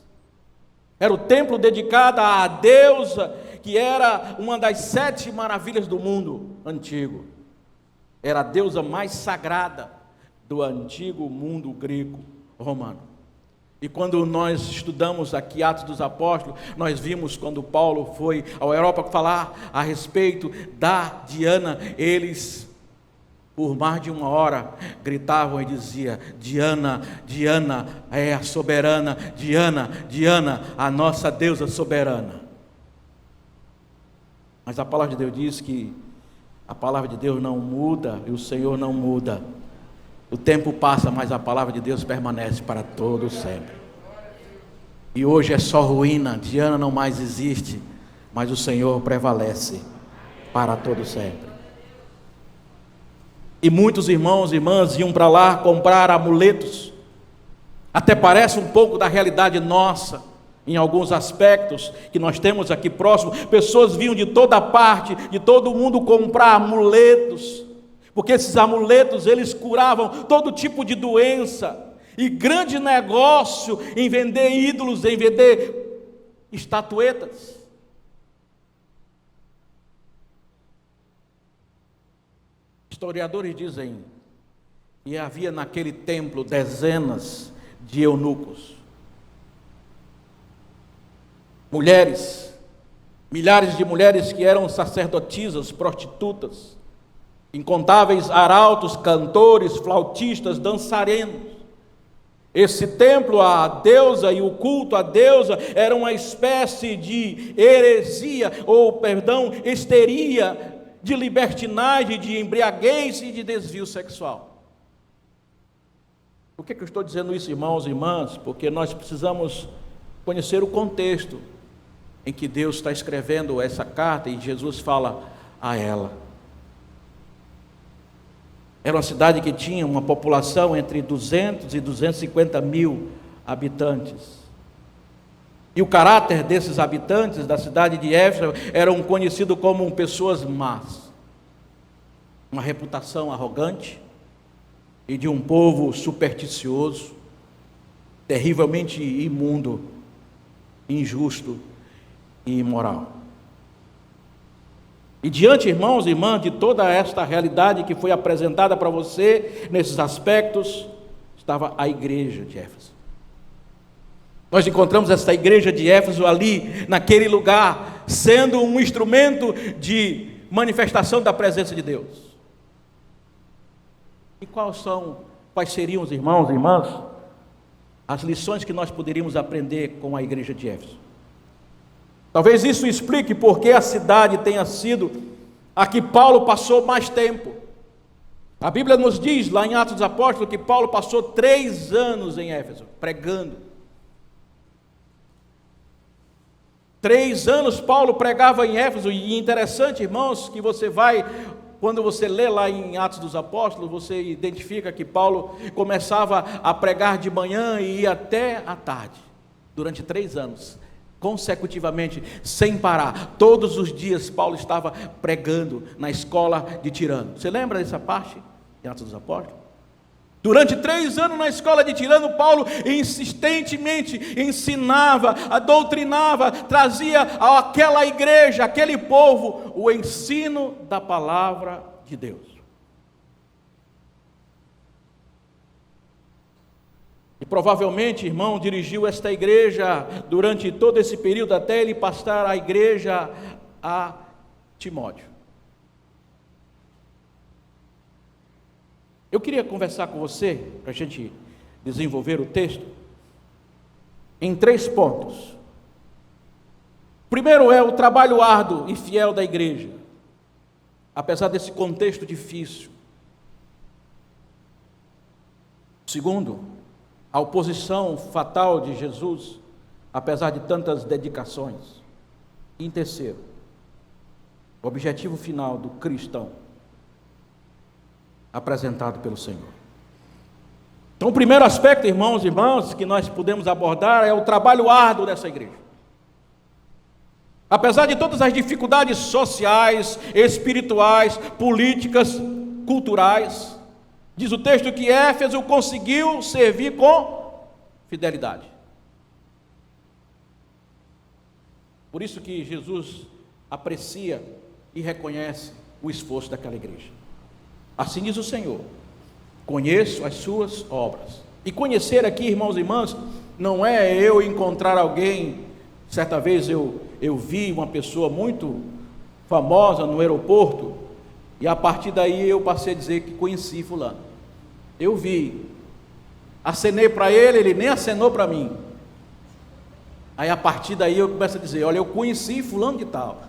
Era o templo dedicado à deusa, que era uma das 7 maravilhas do mundo antigo. Era a deusa mais sagrada do antigo mundo grego-romano. E quando nós estudamos aqui Atos dos Apóstolos, nós vimos quando Paulo foi à Europa falar a respeito da Diana, eles, por mais de 1 hora, gritavam e diziam: Diana, Diana é a soberana, Diana, Diana, a nossa deusa soberana. Mas a palavra de Deus diz que a palavra de Deus não muda e o Senhor não muda. O tempo passa, mas a palavra de Deus permanece para todo sempre. E hoje é só ruína, Diana não mais existe, mas o Senhor prevalece para todo sempre. E muitos irmãos e irmãs iam para lá comprar amuletos. Até parece um pouco da realidade nossa, em alguns aspectos que nós temos aqui próximo. Pessoas vinham de toda parte, de todo mundo comprar amuletos, porque esses amuletos, eles curavam todo tipo de doença. E grande negócio em vender ídolos, em vender estatuetas. Historiadores dizem que havia naquele templo dezenas de eunucos, mulheres, milhares de mulheres que eram sacerdotisas, prostitutas, incontáveis arautos, cantores, flautistas, dançarinos. Esse templo, a deusa e o culto à deusa era uma espécie de heresia, histeria, de libertinagem, de embriaguez e de desvio sexual. Por que eu estou dizendo isso, irmãos e irmãs? Porque nós precisamos conhecer o contexto em que Deus está escrevendo essa carta e Jesus fala a ela. Era uma cidade que tinha uma população entre 200 e 250 mil habitantes. E o caráter desses habitantes da cidade de Éfeso eram conhecidos como pessoas más. Uma reputação arrogante e de um povo supersticioso. terrivelmente imundo, injusto e imoral. E diante, irmãos e irmãs, de toda esta realidade que foi apresentada para você, nesses aspectos, estava a igreja de Éfeso. Nós encontramos esta igreja de Éfeso ali, naquele lugar, sendo um instrumento de manifestação da presença de Deus. E quais seriam, os irmãos e irmãs, as lições que nós poderíamos aprender com a igreja de Éfeso? Talvez isso explique por que a cidade tenha sido a que Paulo passou mais tempo. A Bíblia nos diz, lá em Atos dos Apóstolos, que Paulo passou 3 anos em Éfeso, pregando. 3 anos Paulo pregava em Éfeso, e interessante, irmãos, que quando você lê lá em Atos dos Apóstolos, você identifica que Paulo começava a pregar de manhã e ia até à tarde, durante 3 anos, consecutivamente, sem parar. Todos os dias Paulo estava pregando na escola de Tirano. Você lembra dessa parte em Atos dos Apóstolos? Durante 3 anos na escola de Tirano, Paulo insistentemente ensinava, doutrinava, trazia àquela igreja, àquele povo, o ensino da palavra de Deus. E provavelmente, irmão, dirigiu esta igreja durante todo esse período, até ele pastorar a igreja a Timóteo. Eu queria conversar com você, para a gente desenvolver o texto, em 3 pontos. Primeiro é o trabalho árduo e fiel da igreja, apesar desse contexto difícil. Segundo, a oposição fatal de Jesus, apesar de tantas dedicações. E em terceiro, o objetivo final do cristão, apresentado pelo Senhor. Então, o primeiro aspecto, irmãos e irmãs, que nós podemos abordar é o trabalho árduo dessa igreja. Apesar de todas as dificuldades sociais, espirituais, políticas, culturais, diz o texto que Éfeso conseguiu servir com fidelidade. Por isso que Jesus aprecia e reconhece o esforço daquela igreja. Assim diz o Senhor: conheço as suas obras. E conhecer aqui, irmãos e irmãs, não é eu encontrar alguém. Certa vez eu vi uma pessoa muito famosa no aeroporto, e a partir daí eu passei a dizer que conheci fulano. Eu vi, acenei para ele, ele nem acenou para mim. Aí a partir daí eu começo a dizer: olha, eu conheci fulano de tal.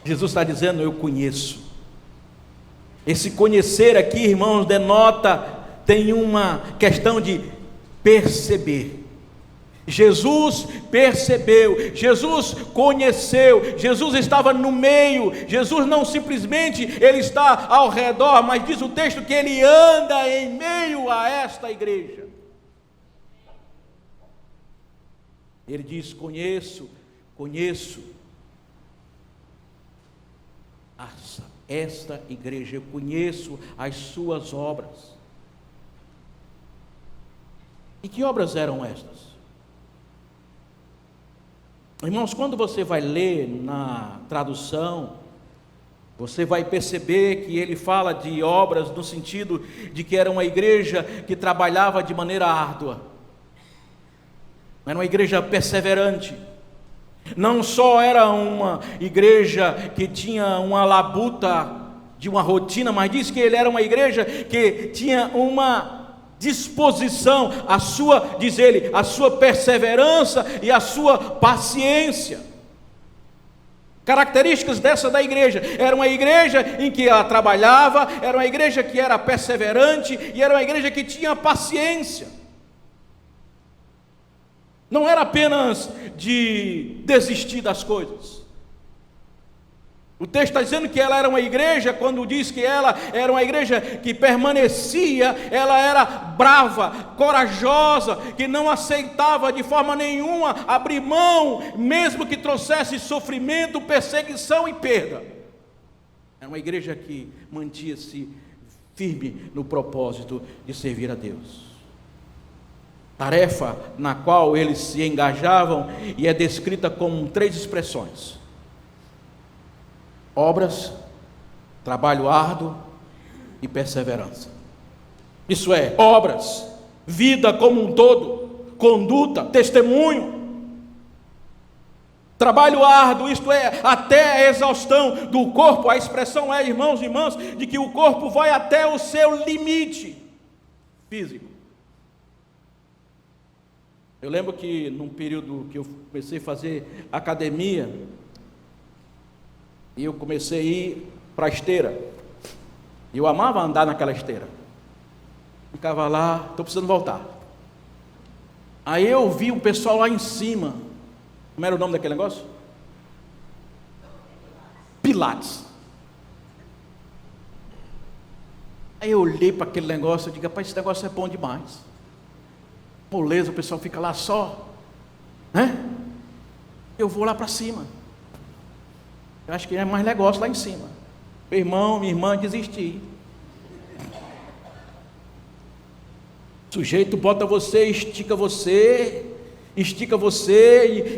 Jesus está dizendo: eu conheço. Esse conhecer aqui, irmãos, tem uma questão de perceber. Jesus percebeu, Jesus conheceu, Jesus estava no meio. Jesus não simplesmente ele está ao redor, mas diz o texto que ele anda em meio a esta igreja. Ele diz: conheço esta igreja, eu conheço as suas obras. E que obras eram estas? Irmãos, quando você vai ler na tradução, você vai perceber que ele fala de obras no sentido de que era uma igreja que trabalhava de maneira árdua, era uma igreja perseverante. Não só era uma igreja que tinha uma labuta de uma rotina, mas diz que ele era uma igreja que tinha uma disposição, diz ele, a sua perseverança e a sua paciência. Características dessa da igreja: era uma igreja em que ela trabalhava, era uma igreja que era perseverante e era uma igreja que tinha paciência. Não era apenas de desistir das coisas. O texto está dizendo que ela era uma igreja, quando diz que ela era uma igreja que permanecia, ela era brava, corajosa, que não aceitava de forma nenhuma abrir mão, mesmo que trouxesse sofrimento, perseguição e perda. Era uma igreja que mantinha-se firme no propósito de servir a Deus. Tarefa na qual eles se engajavam e é descrita com 3 expressões: obras, trabalho árduo e perseverança. Isso é, obras, vida como um todo, conduta, testemunho. Trabalho árduo, isto é, até a exaustão do corpo. A expressão é, irmãos e irmãs, de que o corpo vai até o seu limite físico. Eu lembro que num período que eu comecei a fazer academia, e eu comecei a ir para a esteira. Eu amava andar naquela esteira. Ficava lá, estou precisando voltar. Aí eu vi o pessoal lá em cima. Como era o nome daquele negócio? Pilates. Aí eu olhei para aquele negócio e digo: rapaz, esse negócio é bom demais. Moleza, o pessoal fica lá só, né? Eu vou lá para cima. Eu acho que é mais negócio lá em cima. Meu irmão, minha irmã, desisti. O sujeito bota você, estica você, e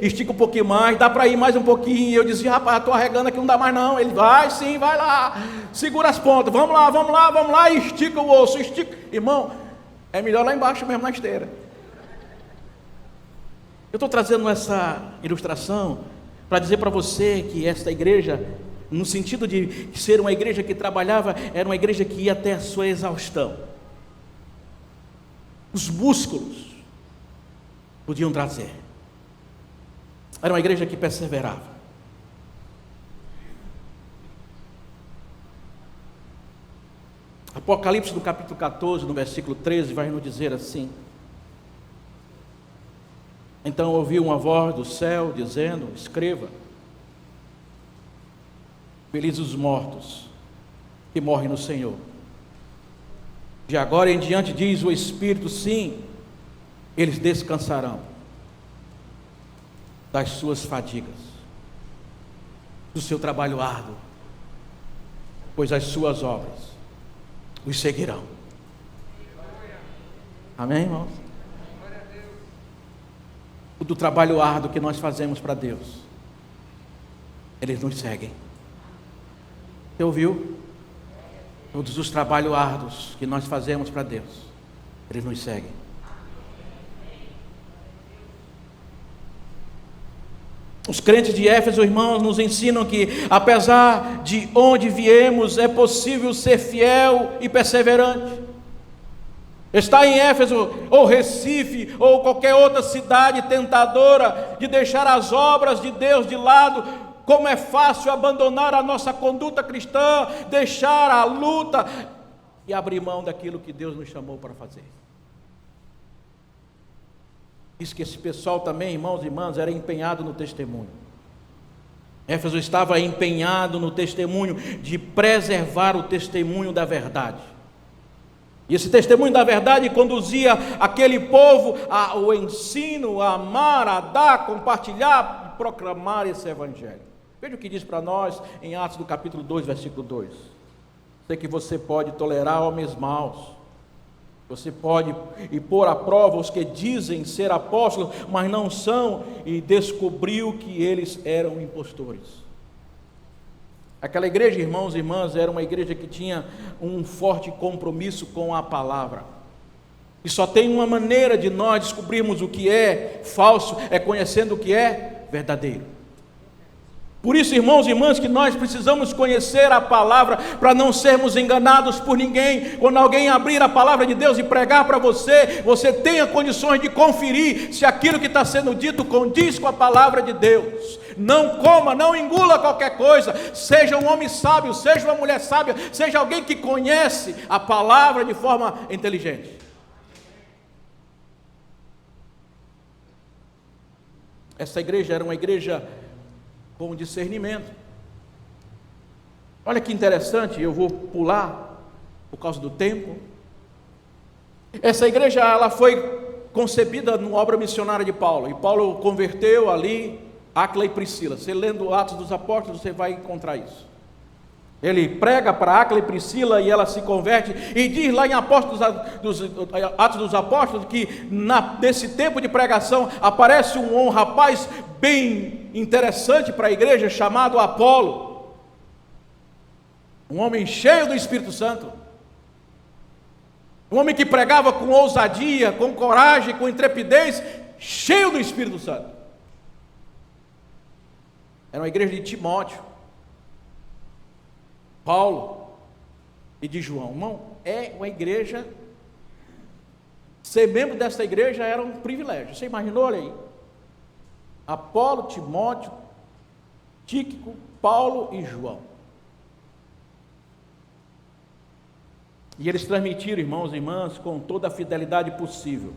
estica um pouquinho mais, dá para ir mais um pouquinho. E eu dizia: rapaz, estou arregando aqui, não dá mais não. Ele: vai sim, vai lá, segura as pontas, vamos lá, e estica o osso, estica. Irmão, é melhor lá embaixo mesmo na esteira. Eu estou trazendo essa ilustração para dizer para você que esta igreja, no sentido de ser uma igreja que trabalhava, era uma igreja que ia até a sua exaustão. Os músculos podiam trazer. Era uma igreja que perseverava. Apocalipse no capítulo 14, no versículo 13, vai nos dizer assim: então ouvi uma voz do céu dizendo: escreva, felizes os mortos que morrem no Senhor. De agora em diante, diz o Espírito, sim, eles descansarão das suas fadigas, do seu trabalho árduo, pois as suas obras os seguirão. Amém, irmãos? O do trabalho árduo que nós fazemos para Deus, eles nos seguem. Você ouviu? Todos os trabalhos árduos que nós fazemos para Deus, eles nos seguem. Os crentes de Éfeso, irmãos, nos ensinam que, apesar de onde viemos, é possível ser fiel e perseverante. Está em Éfeso, ou Recife, ou qualquer outra cidade tentadora de deixar as obras de Deus de lado, como é fácil abandonar a nossa conduta cristã, deixar a luta e abrir mão daquilo que Deus nos chamou para fazer. Diz que esse pessoal também, irmãos e irmãs, era empenhado no testemunho. Éfeso estava empenhado no testemunho, de preservar o testemunho da verdade. E esse testemunho da verdade conduzia aquele povo ao ensino, a amar, a dar, a compartilhar, a proclamar esse evangelho. Veja o que diz para nós em Atos do capítulo 2, versículo 2. Sei que você pode tolerar homens maus, você pode ir pôr à prova os que dizem ser apóstolos, mas não são, e descobriu que eles eram impostores. Aquela igreja, irmãos e irmãs, era uma igreja que tinha um forte compromisso com a palavra. E só tem uma maneira de nós descobrirmos o que é falso, é conhecendo o que é verdadeiro. Por isso, irmãos e irmãs, que nós precisamos conhecer a palavra para não sermos enganados por ninguém. Quando alguém abrir a palavra de Deus e pregar para você, você tenha condições de conferir se aquilo que está sendo dito condiz com a palavra de Deus. Não coma, não engula qualquer coisa, seja um homem sábio, seja uma mulher sábia, seja alguém que conhece a palavra de forma inteligente. Essa igreja era uma igreja com discernimento. Olha que interessante, eu vou pular por causa do tempo. Essa igreja, ela foi concebida numa obra missionária de Paulo, e Paulo converteu ali Áquila e Priscila. Você lendo Atos dos Apóstolos, você vai encontrar isso. Ele prega para Áquila e Priscila e ela se converte, e diz lá em Atos dos Apóstolos que nesse tempo de pregação aparece um rapaz bem interessante para a igreja, chamado Apolo, um homem cheio do Espírito Santo, um homem que pregava com ousadia, com coragem, com intrepidez, cheio do Espírito Santo. Era uma igreja de Timóteo, Paulo e de João. Irmão, é uma igreja, ser membro dessa igreja era um privilégio. Você imaginou? Olha aí, Apolo, Timóteo, Tíquico, Paulo e João. E eles transmitiram, irmãos e irmãs, com toda a fidelidade possível,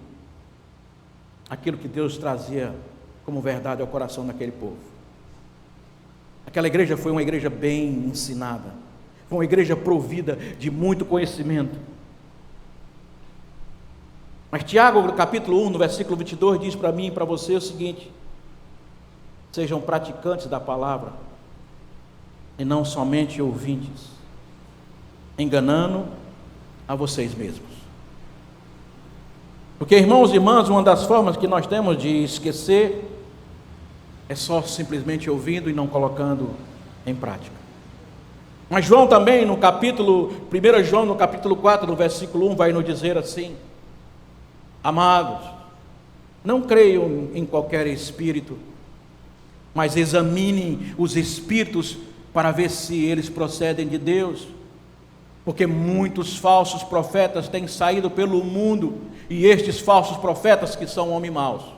aquilo que Deus trazia como verdade ao coração daquele povo. Aquela igreja foi uma igreja bem ensinada, foi uma igreja provida de muito conhecimento. Mas Tiago, no capítulo 1, no versículo 22, diz para mim e para você o seguinte: sejam praticantes da palavra, e não somente ouvintes, enganando a vocês mesmos. Porque, irmãos e irmãs, uma das formas que nós temos de esquecer é só simplesmente ouvindo e não colocando em prática. Mas João também, no capítulo 1 João, no capítulo 4, no versículo 1, vai nos dizer assim: amados, não creiam em qualquer espírito, mas examinem os espíritos para ver se eles procedem de Deus, porque muitos falsos profetas têm saído pelo mundo, e estes falsos profetas que são homens maus.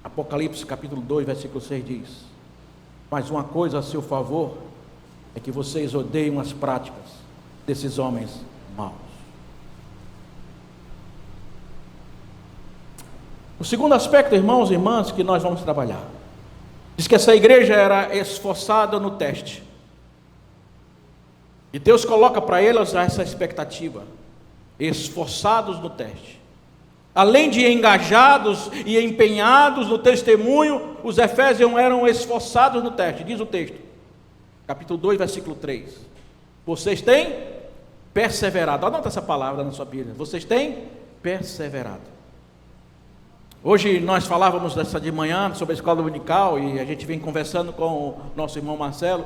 Apocalipse capítulo 2, versículo 6 diz: mas uma coisa a seu favor é que vocês odeiam as práticas desses homens maus. O segundo aspecto, irmãos e irmãs, que nós vamos trabalhar, diz que essa igreja era esforçada no teste, e Deus coloca para elas essa expectativa: esforçados no teste. Além de engajados e empenhados no testemunho, os efésios eram esforçados no teste. Diz o texto, capítulo 2, versículo 3: vocês têm perseverado. Anota essa palavra na sua Bíblia: vocês têm perseverado. Hoje nós falávamos dessa de manhã sobre a escola dominical, e a gente vem conversando com o nosso irmão Marcelo,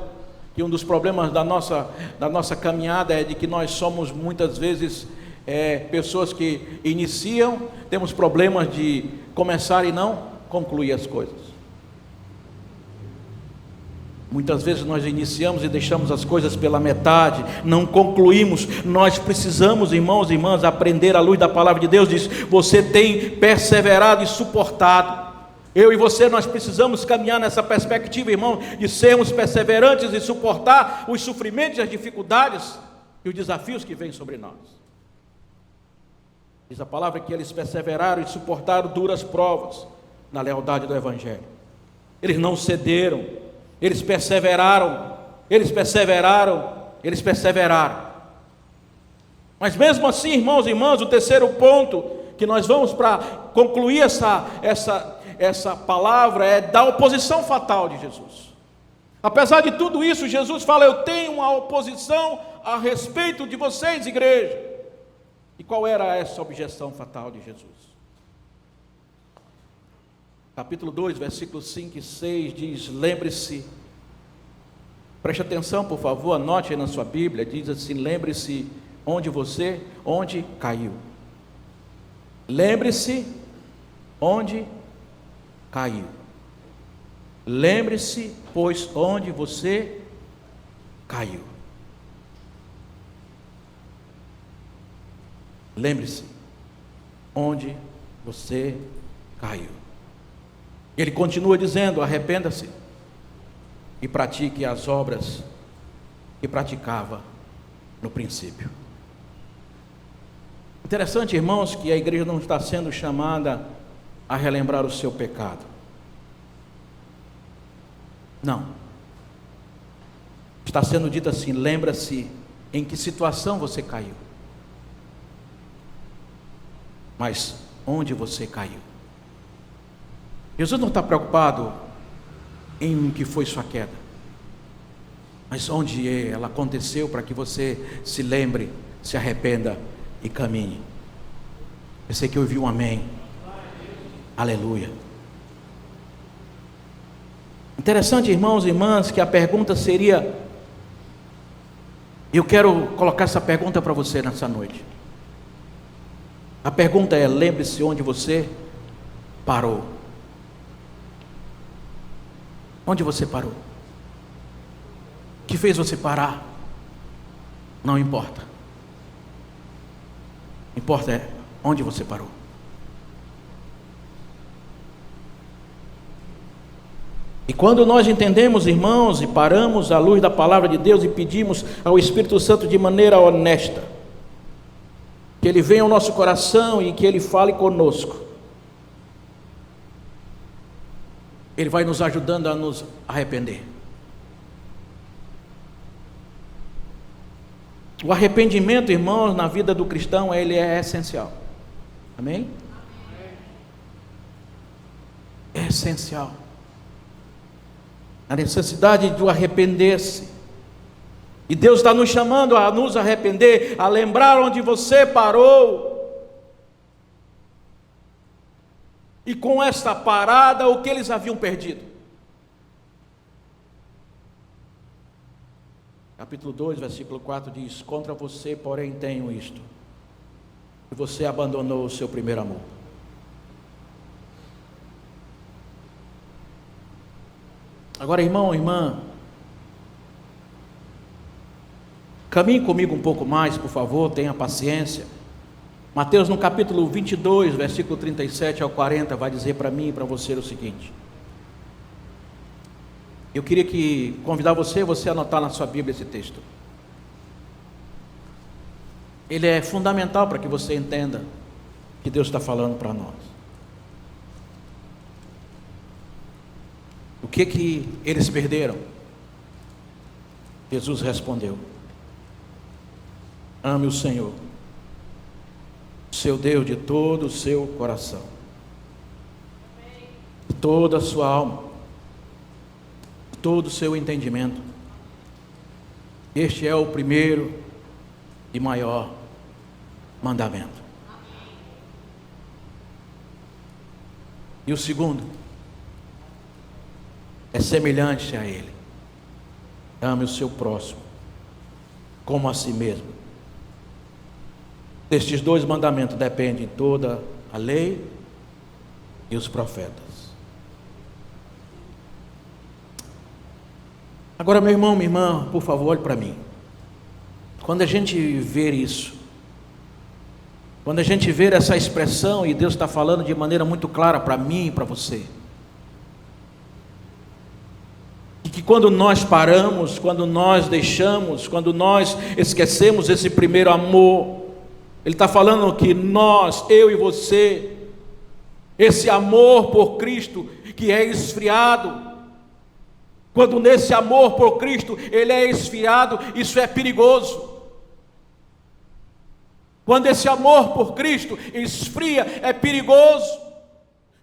que um dos problemas da nossa caminhada é de que nós somos muitas vezes pessoas que iniciam, temos problemas de começar e não concluir as coisas. Muitas vezes nós iniciamos e deixamos as coisas pela metade, não concluímos. Nós precisamos, irmãos e irmãs, aprender à luz da palavra de Deus. Diz: você tem perseverado e suportado. Eu e você, nós precisamos caminhar nessa perspectiva, irmão, de sermos perseverantes e suportar os sofrimentos, as dificuldades e os desafios que vêm sobre nós. Diz a palavra que eles perseveraram e suportaram duras provas na lealdade do Evangelho. Eles não cederam, eles perseveraram, eles perseveraram, eles perseveraram. Mas mesmo assim, irmãos e irmãs, o terceiro ponto que nós vamos para concluir essa palavra é da oposição fatal de Jesus. Apesar de tudo isso, Jesus fala: eu tenho uma oposição a respeito de vocês, igreja. E qual era essa objeção fatal de Jesus? Capítulo 2, versículos 5 e 6 diz: lembre-se, preste atenção por favor, anote aí na sua Bíblia, diz assim: lembre-se onde caiu. Lembre-se onde caiu. Lembre-se, pois, onde você caiu. Lembre-se onde você caiu. Ele continua dizendo: arrependa-se e pratique as obras que praticava no princípio. Interessante, irmãos, que a igreja não está sendo chamada a relembrar o seu pecado. Não. Está sendo dito assim: lembra-se em que situação você caiu. Mas onde você caiu? Jesus não está preocupado em que foi sua queda, mas onde ela aconteceu, para que você se lembre, se arrependa e caminhe. Eu sei que eu ouvi um amém. Aleluia. Interessante, irmãos e irmãs, que a pergunta seria, eu quero colocar essa pergunta para você nessa noite. A pergunta é: lembre-se onde você parou. Onde você parou? O que fez você parar? Não importa. Importa é onde você parou. E quando nós entendemos, irmãos, e paramos à luz da palavra de Deus e pedimos ao Espírito Santo de maneira honesta, que Ele venha ao nosso coração e que Ele fale conosco, Ele vai nos ajudando a nos arrepender. O arrependimento, irmãos, na vida do cristão, ele é essencial. Amém? É essencial. A necessidade de arrepender-se. E Deus está nos chamando a nos arrepender, a lembrar onde você parou. E com esta parada, o que eles haviam perdido? Capítulo 2, versículo 4 diz: contra você, porém, tenho isto, que você abandonou o seu primeiro amor. Agora, irmão, irmã, caminhe comigo um pouco mais, por favor, tenha paciência. Mateus, no capítulo 22, versículo 37 ao 40, vai dizer para mim e para você o seguinte. Eu queria convidar você a anotar na sua Bíblia esse texto. Ele é fundamental para que você entenda que Deus está falando para nós. O que eles perderam? Jesus respondeu: ame o Senhor, seu Deus, de todo o seu coração, de toda a sua alma, de todo o seu entendimento. Este é o primeiro e maior mandamento. E o segundo é semelhante a ele: ame o seu próximo como a si mesmo. Destes dois mandamentos dependem toda a lei e os profetas. Agora, meu irmão, minha irmã, por favor, olhe para mim. Quando a gente vê isso, quando a gente vê essa expressão, e Deus está falando de maneira muito clara para mim e para você, e que quando nós paramos, quando nós deixamos, quando nós esquecemos esse primeiro amor, Ele está falando que nós, eu e você, esse amor por Cristo que é esfriado, quando nesse amor por Cristo ele é esfriado, isso é perigoso. Quando esse amor por Cristo esfria, é perigoso,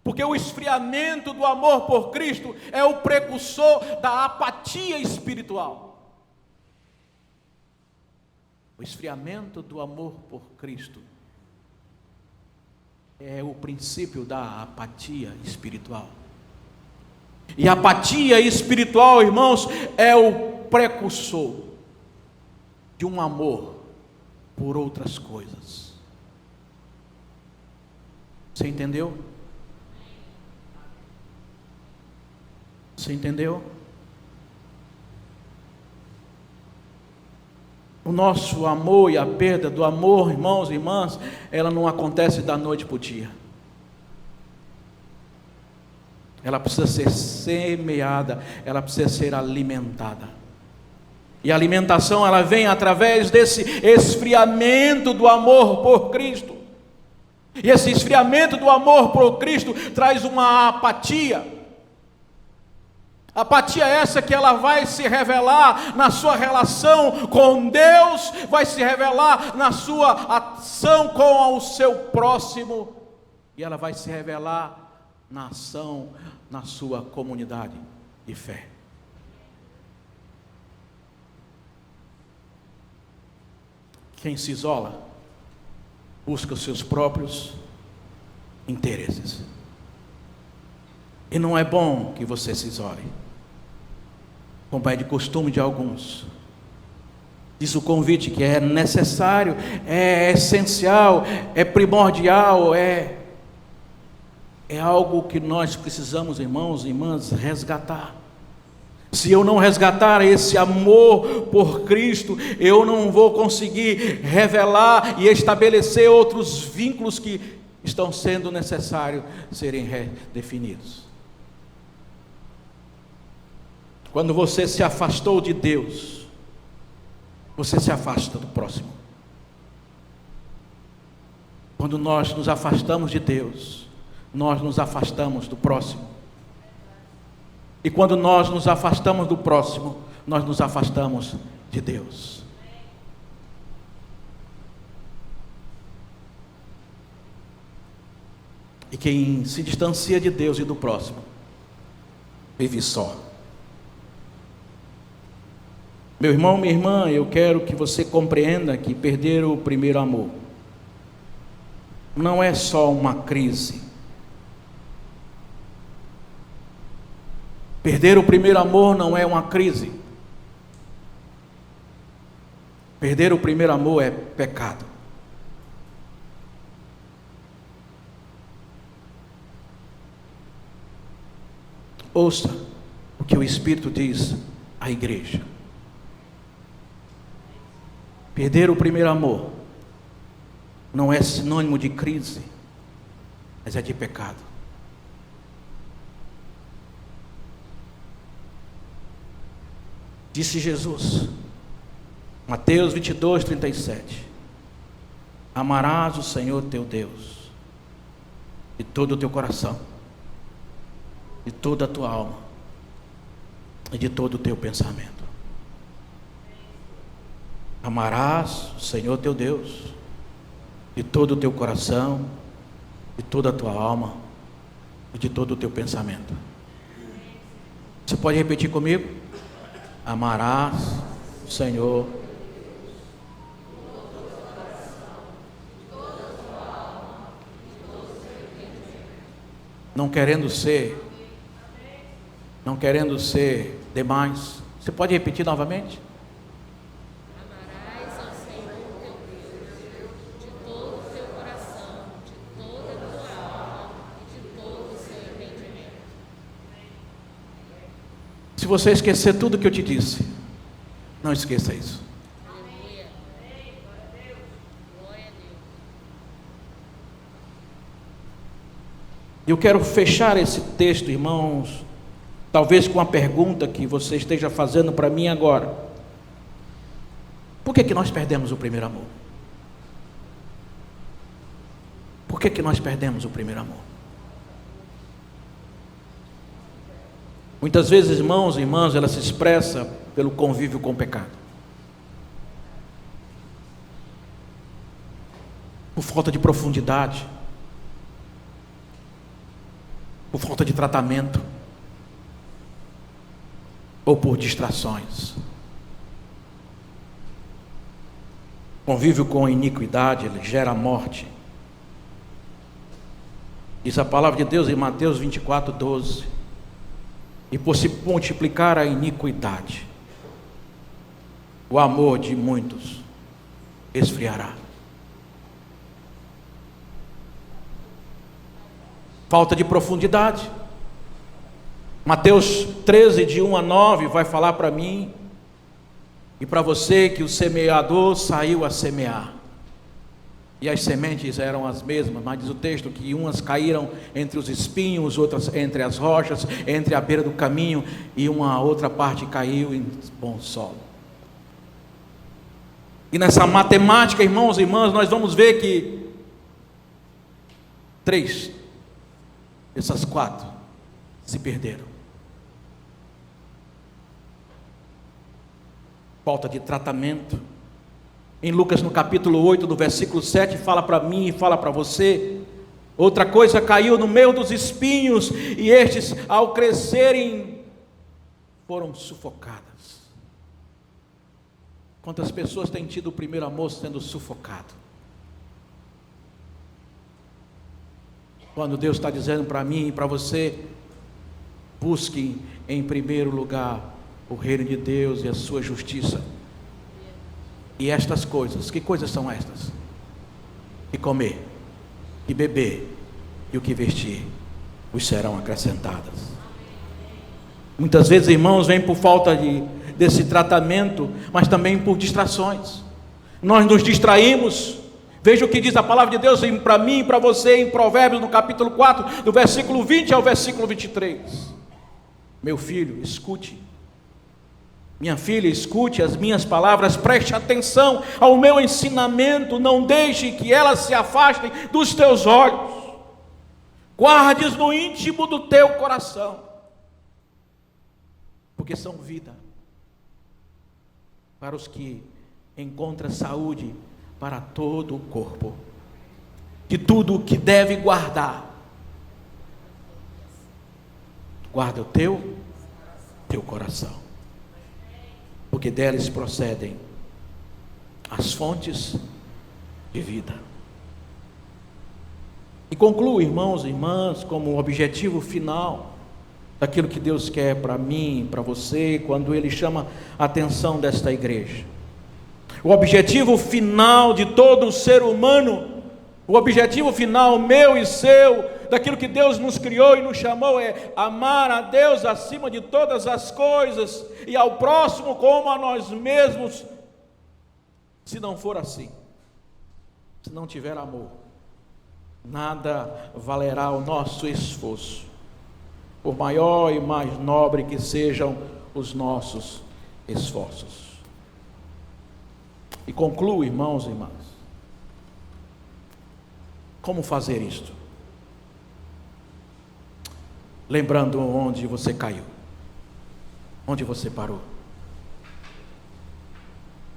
porque o esfriamento do amor por Cristo é o precursor da apatia espiritual. O esfriamento do amor por Cristo é o princípio da apatia espiritual. E a apatia espiritual, irmãos, é o precursor de um amor por outras coisas. Você entendeu? Você entendeu? O nosso amor e a perda do amor, irmãos e irmãs, ela não acontece da noite para o dia. Ela precisa ser semeada, ela precisa ser alimentada. E a alimentação, ela vem através desse esfriamento do amor por Cristo. E esse esfriamento do amor por Cristo traz uma apatia. Apatia essa que ela vai se revelar na sua relação com Deus, vai se revelar na sua ação com o seu próximo, e ela vai se revelar na ação, na sua comunidade de fé. Quem se isola busca os seus próprios interesses. E não é bom que você se isole, como é de costume de alguns. Diz o convite que é necessário, é essencial, é primordial, é algo que nós precisamos, irmãos e irmãs, resgatar. Se eu não resgatar esse amor por Cristo, eu não vou conseguir revelar e estabelecer outros vínculos que estão sendo necessários serem redefinidos. Quando você se afastou de Deus, você se afasta do próximo. Quando nós nos afastamos de Deus, nós nos afastamos do próximo. E quando nós nos afastamos do próximo, nós nos afastamos de Deus. E quem se distancia de Deus e do próximo, vive só. Meu irmão, minha irmã, eu quero que você compreenda que perder o primeiro amor não é só uma crise. Perder o primeiro amor não é uma crise. Perder o primeiro amor é pecado. Ouça o que o Espírito diz à igreja. Perder o primeiro amor não é sinônimo de crise, mas é de pecado. Disse Jesus, Mateus 22, 37, amarás o Senhor teu Deus de todo o teu coração, de toda a tua alma e de todo o teu pensamento. Amarás o Senhor teu Deus de todo o teu coração, de toda a tua alma e de todo o teu pensamento. Você pode repetir comigo? Amarás o Senhor. Não querendo ser demais. Você pode repetir novamente? Amarás ao Senhor teu Deus de todo o teu coração, de toda a tua alma e de todo o seu entendimento. Se você esquecer tudo que eu te disse, não esqueça isso. Aleluia. Glória a Deus. Eu quero fechar esse texto, irmãos, talvez com uma pergunta que você esteja fazendo para mim agora. Por que nós perdemos o primeiro amor? Por que nós perdemos o primeiro amor? Muitas vezes, irmãos e irmãs, ela se expressa pelo convívio com o pecado. Por falta de profundidade. Por falta de tratamento. Ou por distrações. Convívio com a iniquidade, ele gera morte. Diz a palavra de Deus em Mateus 24, 12. E por se multiplicar a iniquidade, o amor de muitos esfriará. Falta de profundidade. Mateus 13, de 1 a 9, vai falar para mim e para você que o semeador saiu a semear. E as sementes eram as mesmas, mas diz o texto que umas caíram entre os espinhos, outras entre as rochas, entre a beira do caminho, e uma outra parte caiu em bom solo. E nessa matemática, irmãos e irmãs, nós vamos ver que 3 dessas 4 se perderam. Falta de tratamento. Em Lucas, no capítulo 8, do versículo 7, fala para mim e fala para você Outra coisa caiu no meio dos espinhos, e estes, ao crescerem, foram sufocadas. Quantas pessoas têm tido o primeiro amor sendo sufocado? Quando Deus está dizendo para mim e para você: busque em primeiro lugar o reino de Deus e a sua justiça. E estas coisas, que coisas são estas? Que comer, que beber e o que vestir os serão acrescentadas. Muitas vezes, irmãos, vem por falta desse tratamento, mas também por distrações. Nós nos distraímos. Veja o que diz a palavra de Deus para mim e para você em Provérbios, no capítulo 4, do versículo 20 ao versículo 23. Meu filho, escute. Minha filha, escute as minhas palavras, preste atenção ao meu ensinamento, não deixe que elas se afastem dos teus olhos. Guardes no íntimo do teu coração, porque são vida para os que encontram saúde para todo o corpo. De tudo o que deve guardar, guarda o teu coração, porque deles procedem as fontes de vida. E concluo, irmãos e irmãs, como objetivo final daquilo que Deus quer para mim, para você, quando Ele chama a atenção desta igreja. O objetivo final de todo ser humano, o objetivo final meu e seu, daquilo que Deus nos criou e nos chamou, é amar a Deus acima de todas as coisas e ao próximo como a nós mesmos. Se não for assim, se não tiver amor, nada valerá o nosso esforço, por maior e mais nobre que sejam os nossos esforços. E concluo, irmãos e irmãs, como fazer isto? Lembrando onde você caiu, onde você parou.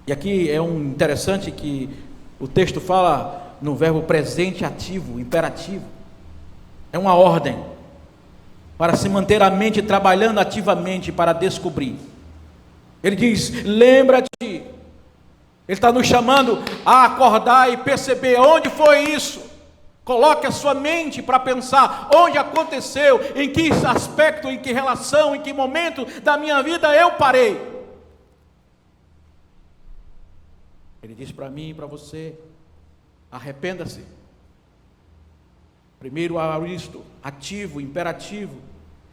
E aqui é interessante que o texto fala no verbo presente ativo, imperativo. É uma ordem para se manter a mente trabalhando ativamente para descobrir. Ele diz: lembra-te. Ele está nos chamando a acordar e perceber onde foi isso. Coloque a sua mente para pensar onde aconteceu, em que aspecto, em que relação, em que momento da minha vida eu parei. Ele diz para mim e para você: arrependa-se. Primeiro aristo, ativo, imperativo.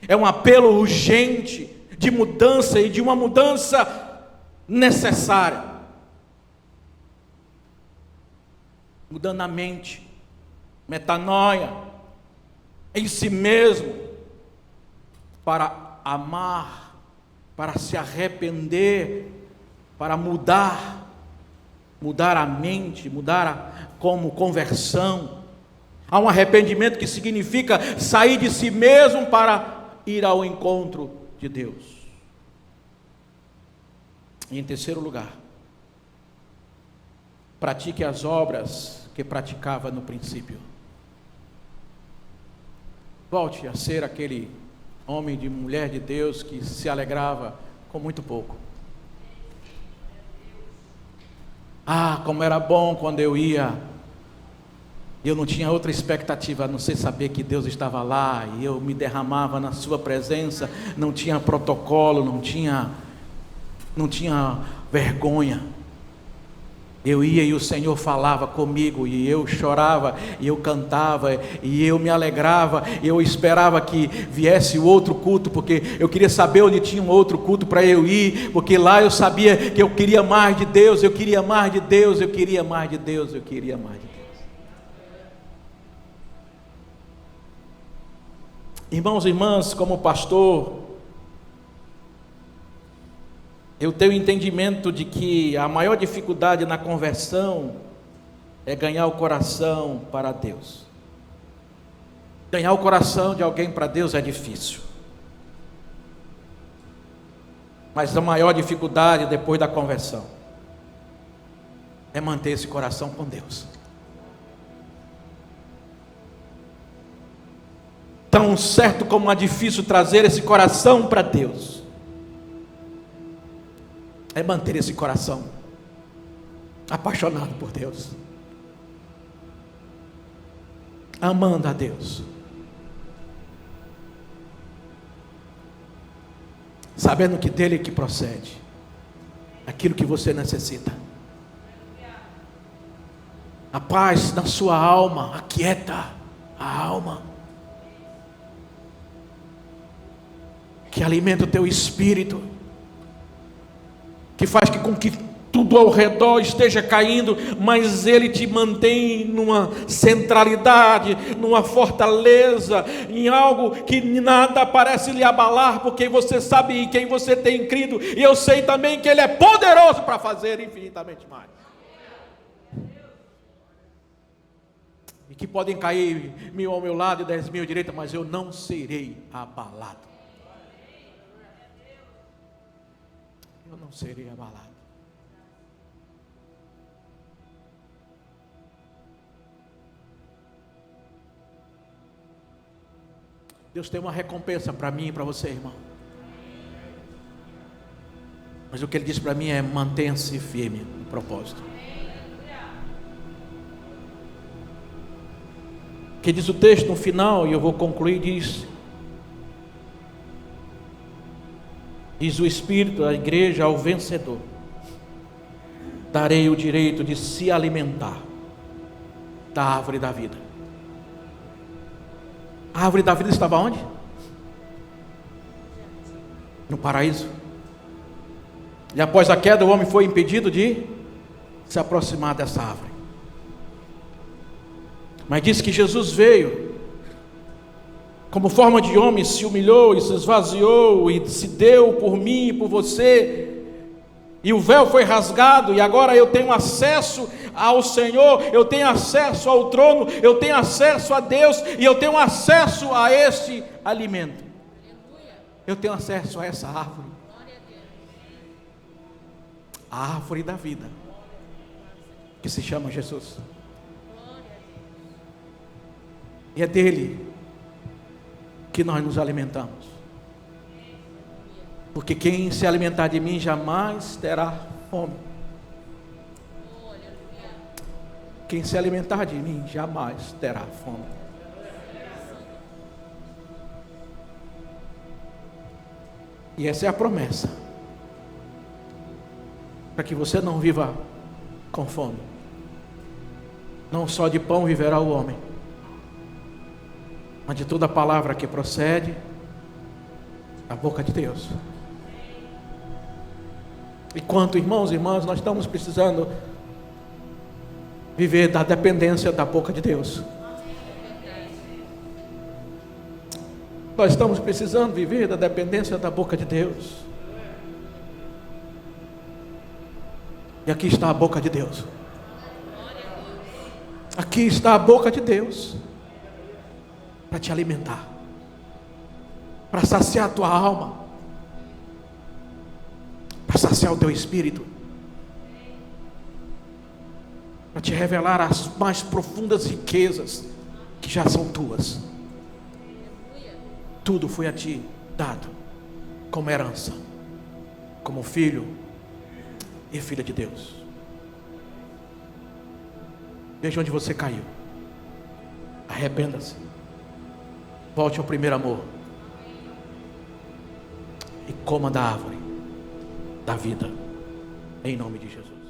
É um apelo urgente de mudança e de uma mudança necessária. Mudando a mente, metanoia, em si mesmo, para amar, para se arrepender, para mudar a mente, como conversão. Há um arrependimento que significa sair de si mesmo para ir ao encontro de Deus. E em terceiro lugar, pratique as obras que praticava no princípio. Volte a ser aquele homem e mulher de Deus que se alegrava com muito pouco. Ah, como era bom quando eu ia. Eu não tinha outra expectativa a não ser saber que Deus estava lá e eu me derramava na sua presença. Não tinha protocolo, não tinha vergonha. Eu ia e o Senhor falava comigo, e eu chorava, e eu cantava, e eu me alegrava, e eu esperava que viesse o outro culto, porque eu queria saber onde tinha um outro culto para eu ir, porque lá eu sabia que eu queria mais de Deus, eu queria mais de Deus, eu queria mais de Deus, eu queria mais de Deus. Irmãos e irmãs, como pastor, eu tenho entendimento de que a maior dificuldade na conversão é ganhar o coração para Deus. Ganhar o coração de alguém para Deus é difícil. Mas a maior dificuldade depois da conversão é manter esse coração com Deus. tão certo como é difícil trazer esse coração para Deus, é manter esse coração apaixonado por Deus, amando a Deus, sabendo que dele que procede aquilo que você necessita. A paz na sua alma, aquieta a alma, que alimenta o teu espírito, que faz com que tudo ao redor esteja caindo, mas ele te mantém numa centralidade, numa fortaleza, em algo que nada parece lhe abalar, porque você sabe em quem você tem crido, e eu sei também que ele é poderoso para fazer infinitamente mais. E que podem cair 1000 ao meu lado e 10.000 à direita, mas eu não serei abalado. Eu não serei abalado. Deus tem uma recompensa para mim e para você, irmão. Mas o que Ele diz para mim é: mantenha-se firme no propósito. Que diz o texto no final, e eu vou concluir, diz o Espírito da igreja ao vencedor: darei o direito de se alimentar da árvore da vida. A árvore da vida estava onde? No paraíso. E após a queda, o homem foi impedido de se aproximar dessa árvore. Mas diz que Jesus veio como forma de homem, se humilhou e se esvaziou e se deu por mim e por você, e o véu foi rasgado, e agora eu tenho acesso ao Senhor, eu tenho acesso ao trono, eu tenho acesso a Deus, e eu tenho acesso a este alimento. Eu tenho acesso a essa árvore, a árvore da vida, que se chama Jesus. E é dele que nós nos alimentamos. Porque quem se alimentar de mim jamais terá fome. Quem se alimentar de mim jamais terá fome. E essa é a promessa, para que você não viva com fome. Não só de pão viverá o homem, mas de toda palavra que procede da boca de Deus. E quanto, irmãos e irmãs, nós estamos precisando viver da dependência da boca de Deus. Nós estamos precisando viver da dependência da boca de Deus. E aqui está a boca de Deus. Aqui está a boca de Deus, para te alimentar, para saciar a tua alma, para saciar o teu espírito, para te revelar as mais profundas riquezas que já são tuas. Tudo foi a ti dado como herança, como filho e filha de Deus. Veja onde você caiu, arrependa-se, volte ao primeiro amor e coma da árvore da vida, em nome de Jesus.